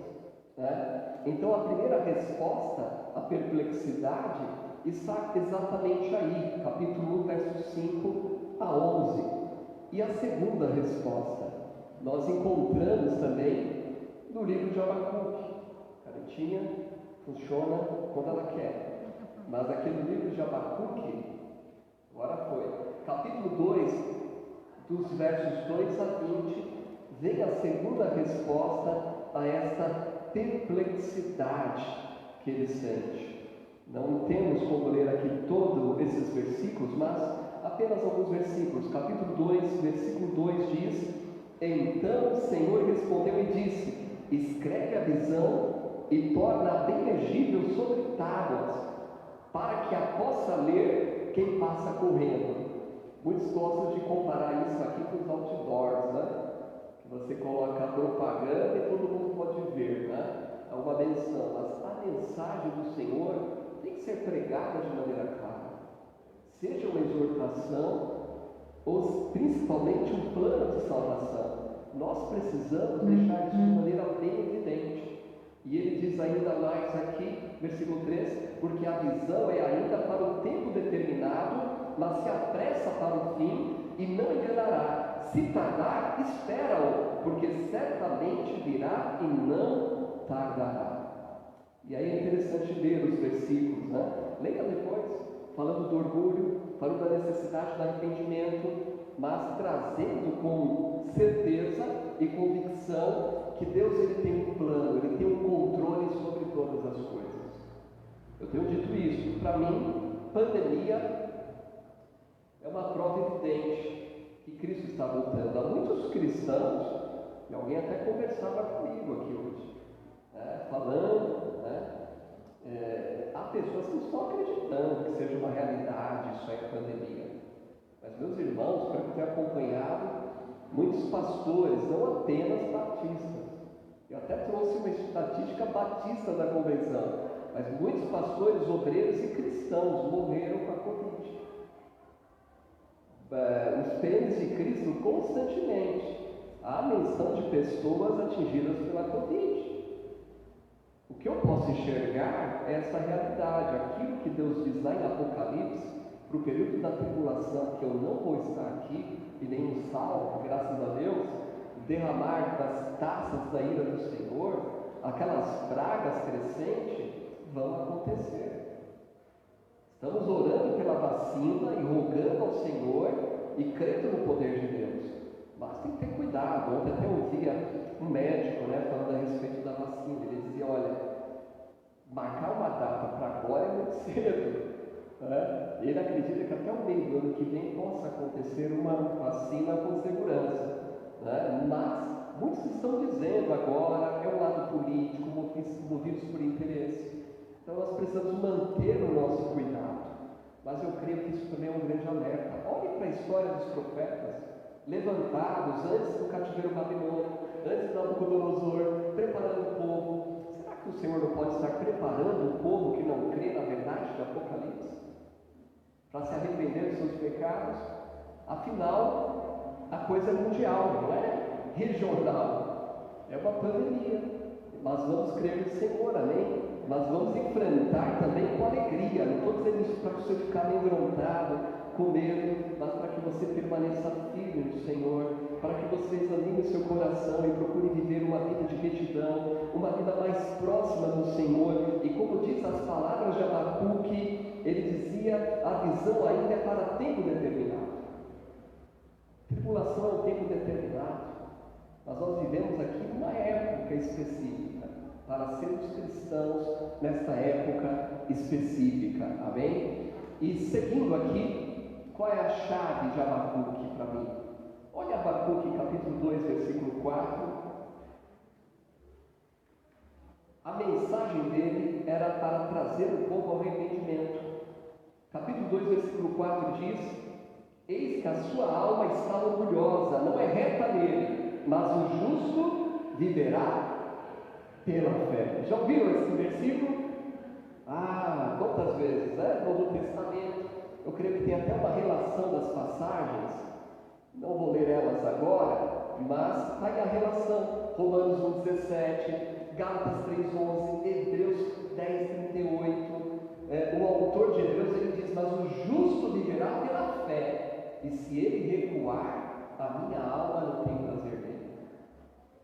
né? Então a primeira resposta à perplexidade está exatamente aí, capítulo 1, versos 5 a 11. E a segunda resposta nós encontramos também no livro de Abacuque. Canetinha funciona quando ela quer, mas aqui no livro de Abacuque, agora foi, capítulo 2, dos versos 2 a 20, vem a segunda resposta a esta perplexidade que ele sente. Não temos como ler aqui todos esses versículos, mas apenas alguns versículos. Capítulo 2, versículo 2 diz: então o Senhor respondeu e disse: escreve a visão e torna bem legível sobre tábuas, para que a possa ler quem passa correndo. Muitos gostam de comparar isso aqui com os outdoors, né? Que você coloca a propaganda e todo mundo pode ver, né? É uma menção, mas a mensagem do Senhor tem que ser pregada de maneira clara. Seja uma exortação, ou principalmente um plano de salvação. Nós precisamos deixar isso de maneira bem evidente. E ele diz ainda mais aqui, versículo 3: porque a visão é ainda para o tempo determinado, mas se apressa para o fim e não enganará. Se tardar, espera-o, porque certamente virá e não tardará. E aí é interessante ler os versículos, né? Leia depois, falando do orgulho, falando da necessidade do arrependimento, mas trazendo com certeza e convicção que Deus ele tem um plano, Ele tem um controle sobre todas as coisas. Eu tenho dito isso. Para mim, pandemia é uma prova evidente que Cristo está voltando. Há muitos cristãos, e alguém até conversava comigo aqui hoje, né, falando, né, há pessoas que não estão acreditando que seja uma realidade isso aí, a pandemia. Mas, meus irmãos, para que tenho acompanhado muitos pastores, não apenas batistas, eu até trouxe uma estatística batista da convenção, mas muitos pastores, obreiros e cristãos morreram com a Covid. Os pênis de Cristo constantemente há menção de pessoas atingidas pela Covid. O que eu posso enxergar é essa realidade, aquilo que Deus diz lá em Apocalipse, para o período da tribulação, que eu não vou estar aqui, e nem no salvo, graças a Deus, derramar das taças da ira do Senhor, aquelas pragas crescentes vão acontecer. Estamos orando pela vacina e rogando ao Senhor e crendo no poder de Deus. Mas tem que ter cuidado. Ontem até ouvia um médico, né, falando a respeito da vacina. Ele dizia: olha, marcar uma data para agora é muito cedo. Ele acredita que até o meio do ano que vem possa acontecer uma vacina com segurança, né? Mas muitos estão dizendo agora é um lado político, movidos por interesse. Então nós precisamos manter o nosso cuidado. Mas eu creio que isso também é um grande alerta. Olhe para a história dos profetas, levantados antes do cativeiro babilônico, antes de Nabucodonosor, preparando o povo. Será que o Senhor não pode estar preparando o povo que não crê na verdade de Apocalipse para se arrepender dos seus pecados? Afinal, a coisa é mundial, não é regional, é uma pandemia. mas vamos crer no Senhor, amém? Mas vamos enfrentar também com alegria. Não estou dizendo isso para você ficar amedrontado, com medo, mas para que você permaneça firme no Senhor, para que você examine o seu coração e procure viver uma vida de retidão, uma vida mais próxima do Senhor. E como diz as palavras de Abacuque, ele dizia: a visão ainda é para tempo determinado. Tribulação é um tempo determinado, mas nós vivemos aqui numa época específica, para sermos cristãos nesta época específica, amém? E seguindo aqui, qual é a chave de Abacuque para mim? Olha Abacuque capítulo 2, versículo 4. A mensagem dele era para trazer o povo ao arrependimento. Capítulo 2, versículo 4 diz: eis que a sua alma está orgulhosa, não é reta nele, mas o justo viverá pela fé. Já ouviram esse versículo? Quantas vezes, né? No Novo Testamento, eu creio que tem até uma relação das passagens, não vou ler elas agora, mas está aí a relação. Romanos 1,17, Gálatas 3,11, Hebreus 10,38. O autor de Hebreus, ele diz: mas o justo viverá pela fé, e se ele recuar, a minha alma não tem prazer nele.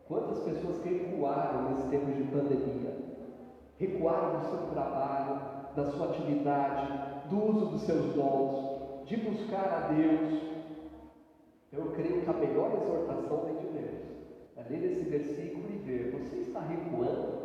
Quantas pessoas que recuaram nesse tempo de pandemia? Recuaram do seu trabalho, da sua atividade, do uso dos seus dons, de buscar a Deus. Eu creio que a melhor exortação vem de Deus. É ler esse versículo e ver: você está recuando?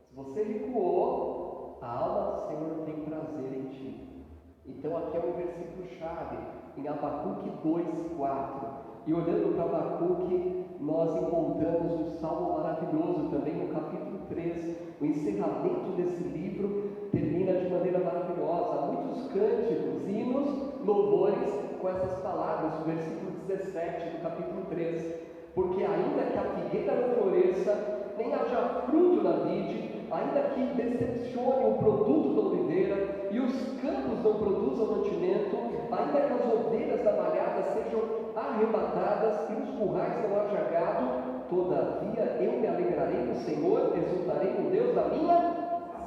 Se você recuou, a alma do Senhor não tem prazer em ti. Então aqui é um versículo chave, em Abacuque 2,4. E olhando para Abacuque, nós encontramos um salmo maravilhoso também no capítulo 3. O encerramento desse livro termina de maneira maravilhosa. Há muitos cânticos, hinos, louvores com essas palavras, o versículo 17 do capítulo 3. Porque ainda que a figueira não floresça, nem haja fruto na vide, ainda que decepcione o produto da oliveira, e os campos não produzam mantimento, ainda que as ovelhas da malhada sejam arrebatadas, e os currais não haja gado, todavia eu me alegrarei no Senhor, exultarei no Deus da minha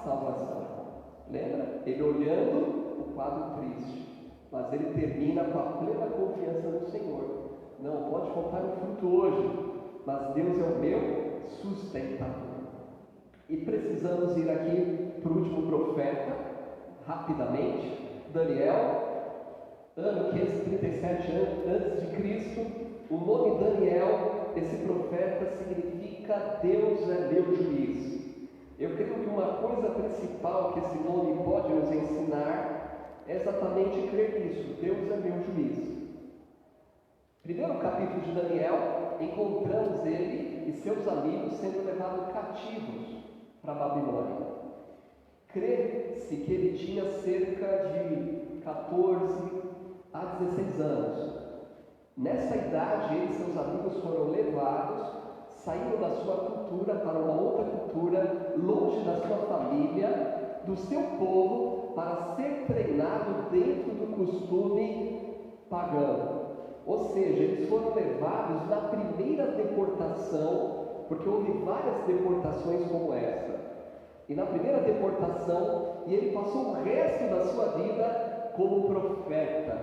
salvação. Lembra? Ele olhando o quadro triste, mas ele termina com a plena confiança no Senhor. Não pode faltar o fruto hoje, mas Deus é o meu sustentador. E precisamos ir aqui para o último profeta, rapidamente, Daniel, ano 537 a.C. O nome Daniel, esse profeta, significa Deus é meu juiz. Eu creio que uma coisa principal que esse nome pode nos ensinar é exatamente crer nisso: Deus é meu juiz. Primeiro capítulo de Daniel, encontramos ele e seus amigos sendo levados cativos para a Babilônia. Crê-se que ele tinha cerca de 14 a 16 anos. Nessa idade, ele e seus amigos foram levados, saindo da sua cultura para uma outra cultura, longe da sua família, do seu povo, para ser treinado dentro do costume pagão. Ou seja, eles foram levados na primeira deportação, porque houve várias deportações como essa. E na primeira deportação, e ele passou o resto da sua vida como profeta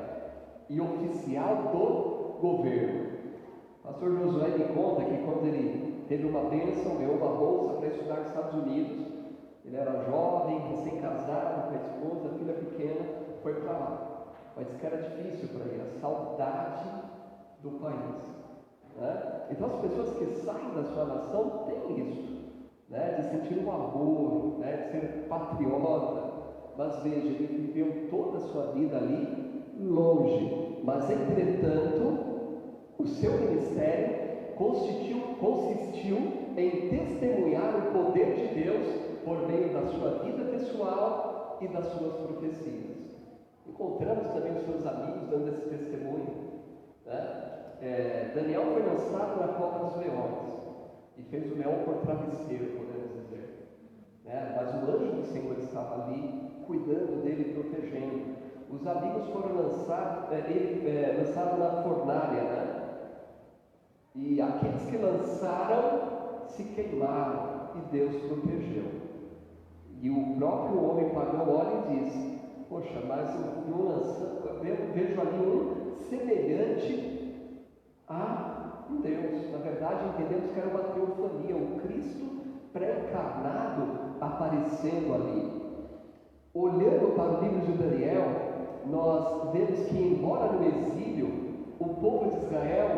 e oficial do governo. O pastor Josué me conta que quando ele teve uma bênção, ganhou uma bolsa para estudar nos Estados Unidos, ele era jovem, recém-casado, com a esposa, a filha pequena, foi para lá. Mas disse que era difícil para ele, a saudade do país. Né? Então as pessoas que saem da sua nação têm isso, né? De sentir um amor, né? De ser patriota. Mas veja, ele viveu toda a sua vida ali, longe. Mas entretanto, o seu ministério consistiu em testemunhar o poder de Deus por meio da sua vida pessoal e das suas profecias. Encontramos também os seus amigos dando esse testemunho. Né? Daniel foi lançado na cova dos leões e fez o leão por travesseiro, podemos dizer. Né? Mas o anjo do Senhor estava ali, cuidando dele e protegendo. Os amigos foram lançados na fornalha, né? E aqueles que lançaram se queimaram. e Deus protegeu. E o próprio homem pagão olha e diz: poxa, mas eu vejo ali um semelhante a um Deus. Na verdade, entendemos que era uma teofania, o Cristo pré-encarnado aparecendo ali. Olhando para o livro de Daniel, nós vemos que, embora no exílio, o povo de Israel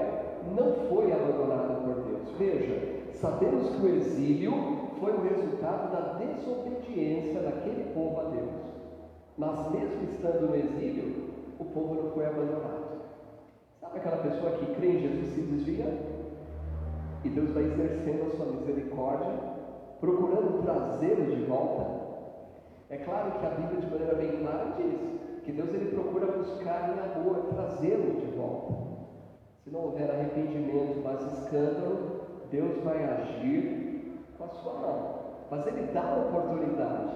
não foi abandonado por Deus. Veja, sabemos que o exílio foi o resultado da desobediência daquele povo a Deus. Mas mesmo estando no exílio, o povo não foi abandonado. Sabe aquela pessoa que crê em Jesus se desvia? E Deus vai exercendo a sua misericórdia, procurando trazê-lo de volta. É claro que a Bíblia, de maneira bem clara, diz que Deus ele procura buscar em amor, trazê-lo de volta. Se não houver arrependimento, mas escândalo, Deus vai agir com a sua mão. Mas Ele dá uma oportunidade.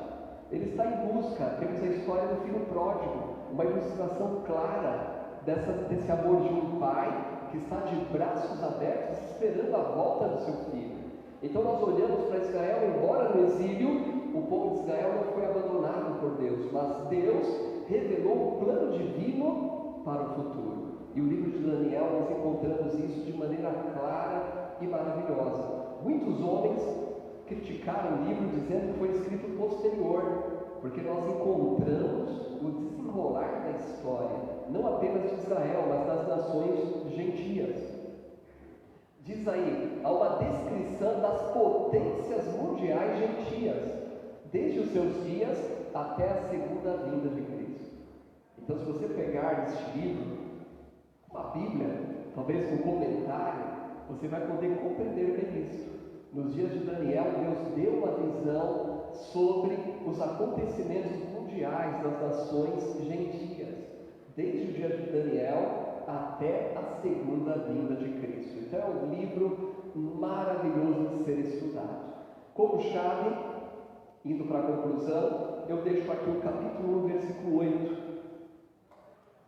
Ele está em busca. Temos a história do filho pródigo, uma ilustração clara desse amor de um pai que está de braços abertos esperando a volta do seu filho. Então nós olhamos para Israel, embora no exílio, o povo de Israel não foi abandonado por Deus, mas Deus revelou um plano divino para o futuro. E o livro de Daniel nós encontramos isso de maneira clara e maravilhosa. Muitos homens criticaram o livro dizendo que foi escrito posterior, porque nós encontramos o desenrolar da história, não apenas de Israel, mas das nações gentias. Diz aí, há uma descrição das potências mundiais gentias, desde os seus dias até a segunda vinda de Cristo. Então, se você pegar este livro, a Bíblia, talvez com comentário, você vai poder compreender bem isso. Nos dias de Daniel, Deus deu uma visão sobre os acontecimentos mundiais das nações gentias, desde o dia de Daniel até a segunda vinda de Cristo. Então é um livro maravilhoso de ser estudado. Como chave, indo para a conclusão, eu deixo aqui o capítulo 1, versículo 8.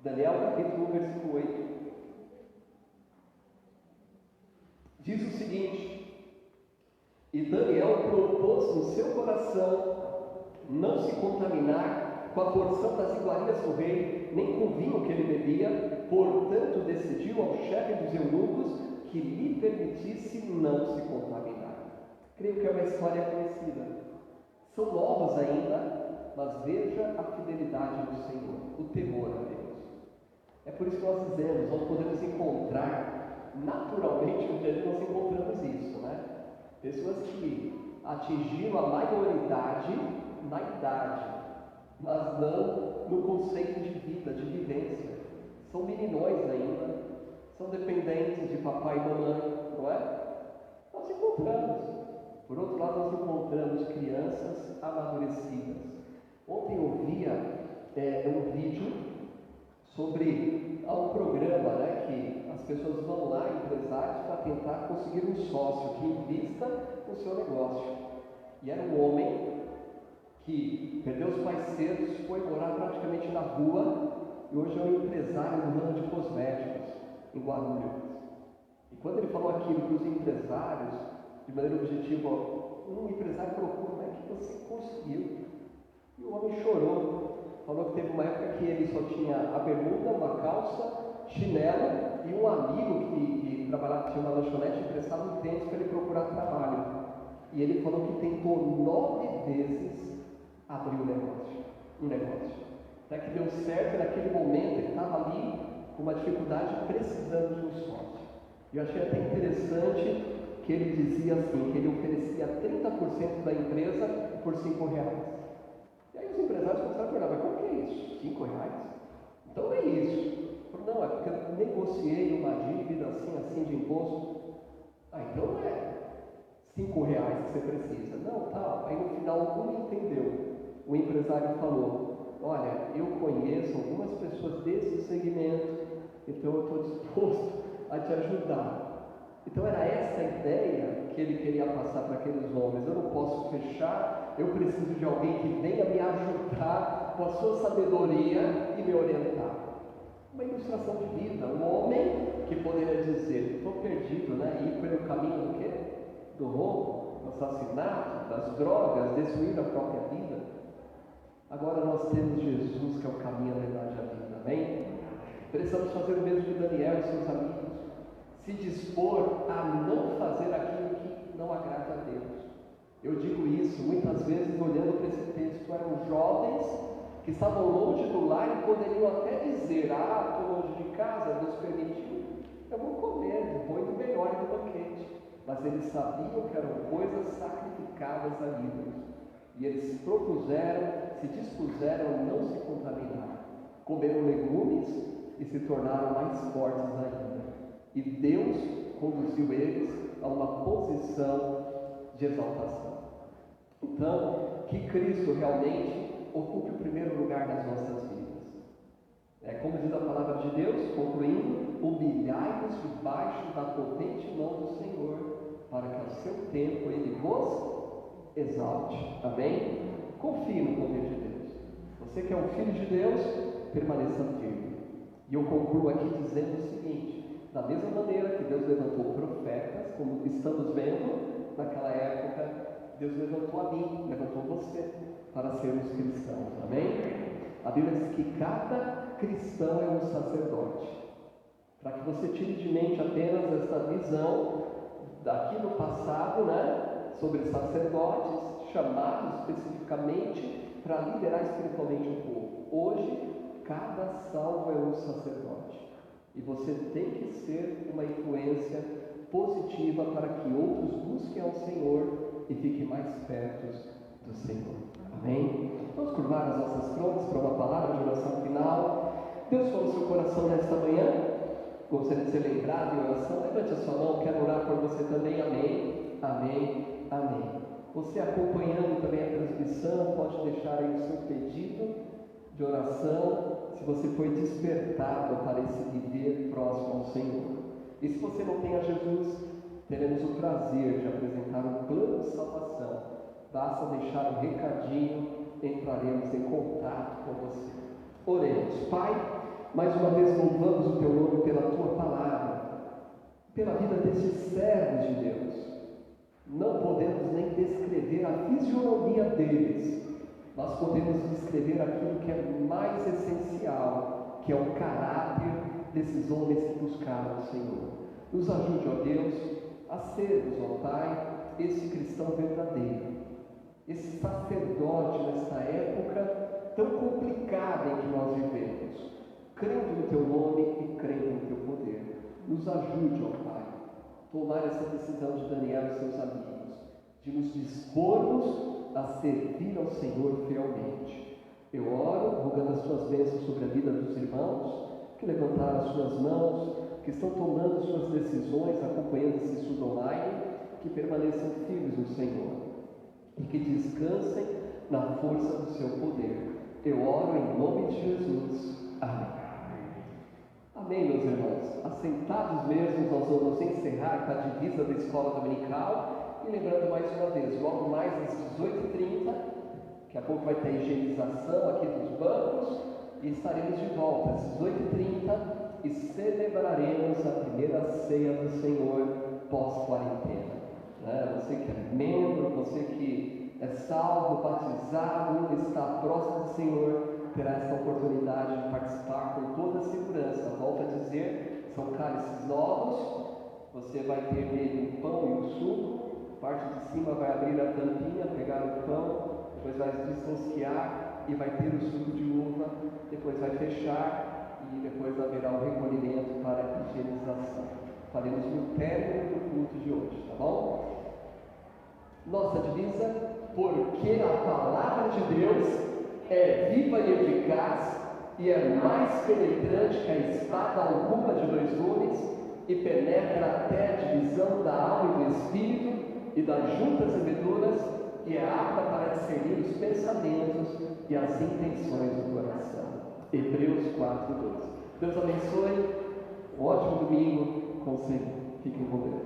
Daniel, capítulo 1, versículo 8. Diz o seguinte: e Daniel propôs no seu coração não se contaminar com a porção das iguarias do rei, nem com o vinho que ele bebia, portanto decidiu ao chefe dos eunucos que lhe permitisse não se contaminar. Creio que é uma história conhecida. São novos ainda, mas veja a fidelidade do Senhor, o temor a Deus. É por isso que nós dizemos, nós podemos encontrar naturalmente, no dia a dia nós encontramos isso, né? Pessoas que atingiram a maioridade na idade, mas não no conceito de vida, de vivência. São meninões ainda, são dependentes de papai e mamãe, não é? Nós encontramos. Por outro lado, nós encontramos crianças amadurecidas. Ontem eu via um vídeo sobre um programa, né, que as pessoas vão lá, empresários, para tentar conseguir um sócio que invista no seu negócio. E era um homem que perdeu os pais cedo, foi morar praticamente na rua e hoje é um empresário no ramo de cosméticos, em Guarulhos. E quando ele falou aquilo para os empresários, de maneira objetiva, um empresário colocou: como é que você conseguiu? E o homem chorou. Falou que teve uma época que ele só tinha a bermuda, uma calça, chinelo e um amigo que trabalhava, tinha uma lanchonete, emprestava um tênis para ele procurar trabalho. E ele falou que tentou 9 vezes abrir um negócio. Até que deu certo, e naquele momento ele estava ali com uma dificuldade, precisando de um sócio. E eu achei até interessante que ele dizia assim, que ele oferecia 30% da empresa por R$5. E aí os empresários começaram a perguntar: mas como que é isso? R$5? Então é isso. Não, é porque eu negociei uma dívida assim de imposto. Então não é R$5 que você precisa. Não, tá. Aí no final um entendeu. O empresário falou: olha, eu conheço algumas pessoas desse segmento, então eu estou disposto a te ajudar. Então era essa a ideia que ele queria passar para aqueles homens: eu não posso fechar, eu preciso de alguém que venha me ajudar com a sua sabedoria e me orientar. Uma ilustração de vida, um homem que poderia dizer: estou perdido, né? Ir pelo caminho do quê? Do roubo. do assassinato, das drogas, destruir a própria vida. Agora nós temos Jesus, que é o caminho, a verdade e a vida. Amém? Precisamos fazer o mesmo que Daniel e seus amigos. Se dispor a não fazer aquilo que não agrada a Deus. Eu digo isso muitas vezes olhando para esse texto. Eram jovens que estavam longe do lar e poderiam até dizer: estou longe de casa, Deus permitiu, eu vou comer do bom e do melhor e do banquete. Mas eles sabiam que eram coisas sacrificadas a ídolos. E eles se dispuseram a não se contaminar. Comeram legumes e se tornaram mais fortes ainda. E Deus conduziu eles a uma posição de exaltação. Então, que Cristo realmente ocupe o primeiro lugar nas nossas vidas. Como diz a palavra de Deus, concluindo: humilhai-vos debaixo da potente mão do Senhor, para que ao seu tempo Ele vos exalte. Amém? Confie no poder de Deus. Você que é um filho de Deus, permaneça firme. E eu concluo aqui dizendo o seguinte: da mesma maneira que Deus levantou profetas, como estamos vendo naquela época, Deus levantou a mim, levantou você, para sermos cristãos. Amém? A Bíblia diz que cada cristão é um sacerdote. Para que você tire de mente apenas esta visão daqui no passado, sobre sacerdotes chamados especificamente para liderar espiritualmente o povo. Hoje, cada salvo é um sacerdote. E você tem que ser uma influência positiva para que outros busquem ao Senhor e fiquem mais perto do Senhor. Amém? Vamos curvar as nossas frontes para uma palavra de oração final. Deus falou no seu coração nesta manhã. Gostaria de ser lembrado em oração. Levante a sua mão, quero orar por você também. Amém, amém, amém. Você acompanhando também a transmissão, pode deixar aí o seu pedido de oração, se você foi despertado para esse viver próximo ao Senhor. E se você não tem a Jesus, teremos o prazer de apresentar um plano de salvação. Basta deixar um recadinho, entraremos em contato com você. Oremos. Pai, mais uma vez louvamos o Teu nome pela Tua palavra, pela vida desses servos de Deus. Não podemos nem descrever a fisionomia deles, nós podemos descrever aquilo que é mais essencial, que é o caráter desses homens que buscaram o Senhor. Nos ajude, ó Deus, a sermos, ó Pai, esse cristão verdadeiro, esse sacerdote nesta época tão complicada em que nós vivemos, crendo no Teu nome e crendo no Teu poder. Nos ajude, ó Pai, tomar essa decisão de Daniel e seus amigos, de nos dispormos a servir ao Senhor fielmente. Eu oro, rogando as Tuas bênçãos sobre a vida dos irmãos, que levantaram as suas mãos, que estão tomando suas decisões, acompanhando esse estudo online, que permaneçam firmes no Senhor e que descansem na força do Seu poder. Eu oro em nome de Jesus. Amém. Amém, meus irmãos. Assentados mesmo, nós vamos encerrar com a divisa da escola dominical. E lembrando mais uma vez, logo mais às 18h30, daqui a pouco vai ter higienização aqui dos bancos e estaremos de volta às 18h30 e celebraremos a primeira ceia do Senhor pós-quarentena. Você que é membro, você que é salvo, batizado, está próximo do Senhor, terá essa oportunidade de participar com toda a segurança. Volto a dizer, são cálices novos, você vai ter nele o pão e o suco. A parte de cima vai abrir a tampinha, pegar o pão, depois vai desrosquear e vai ter o suco de uva, depois vai fechar e depois haverá o recolhimento para a higienização. Faremos no término do culto de hoje, tá bom? Nossa divisa: porque a palavra de Deus é viva e eficaz e é mais penetrante que a espada alguma de dois gumes e penetra até a divisão da alma e do espírito e das juntas e medulas, e é apta para discernir os pensamentos e as intenções do coração. Hebreus 4:12. Deus abençoe. Um ótimo domingo com o Senhor. Fiquem com Deus.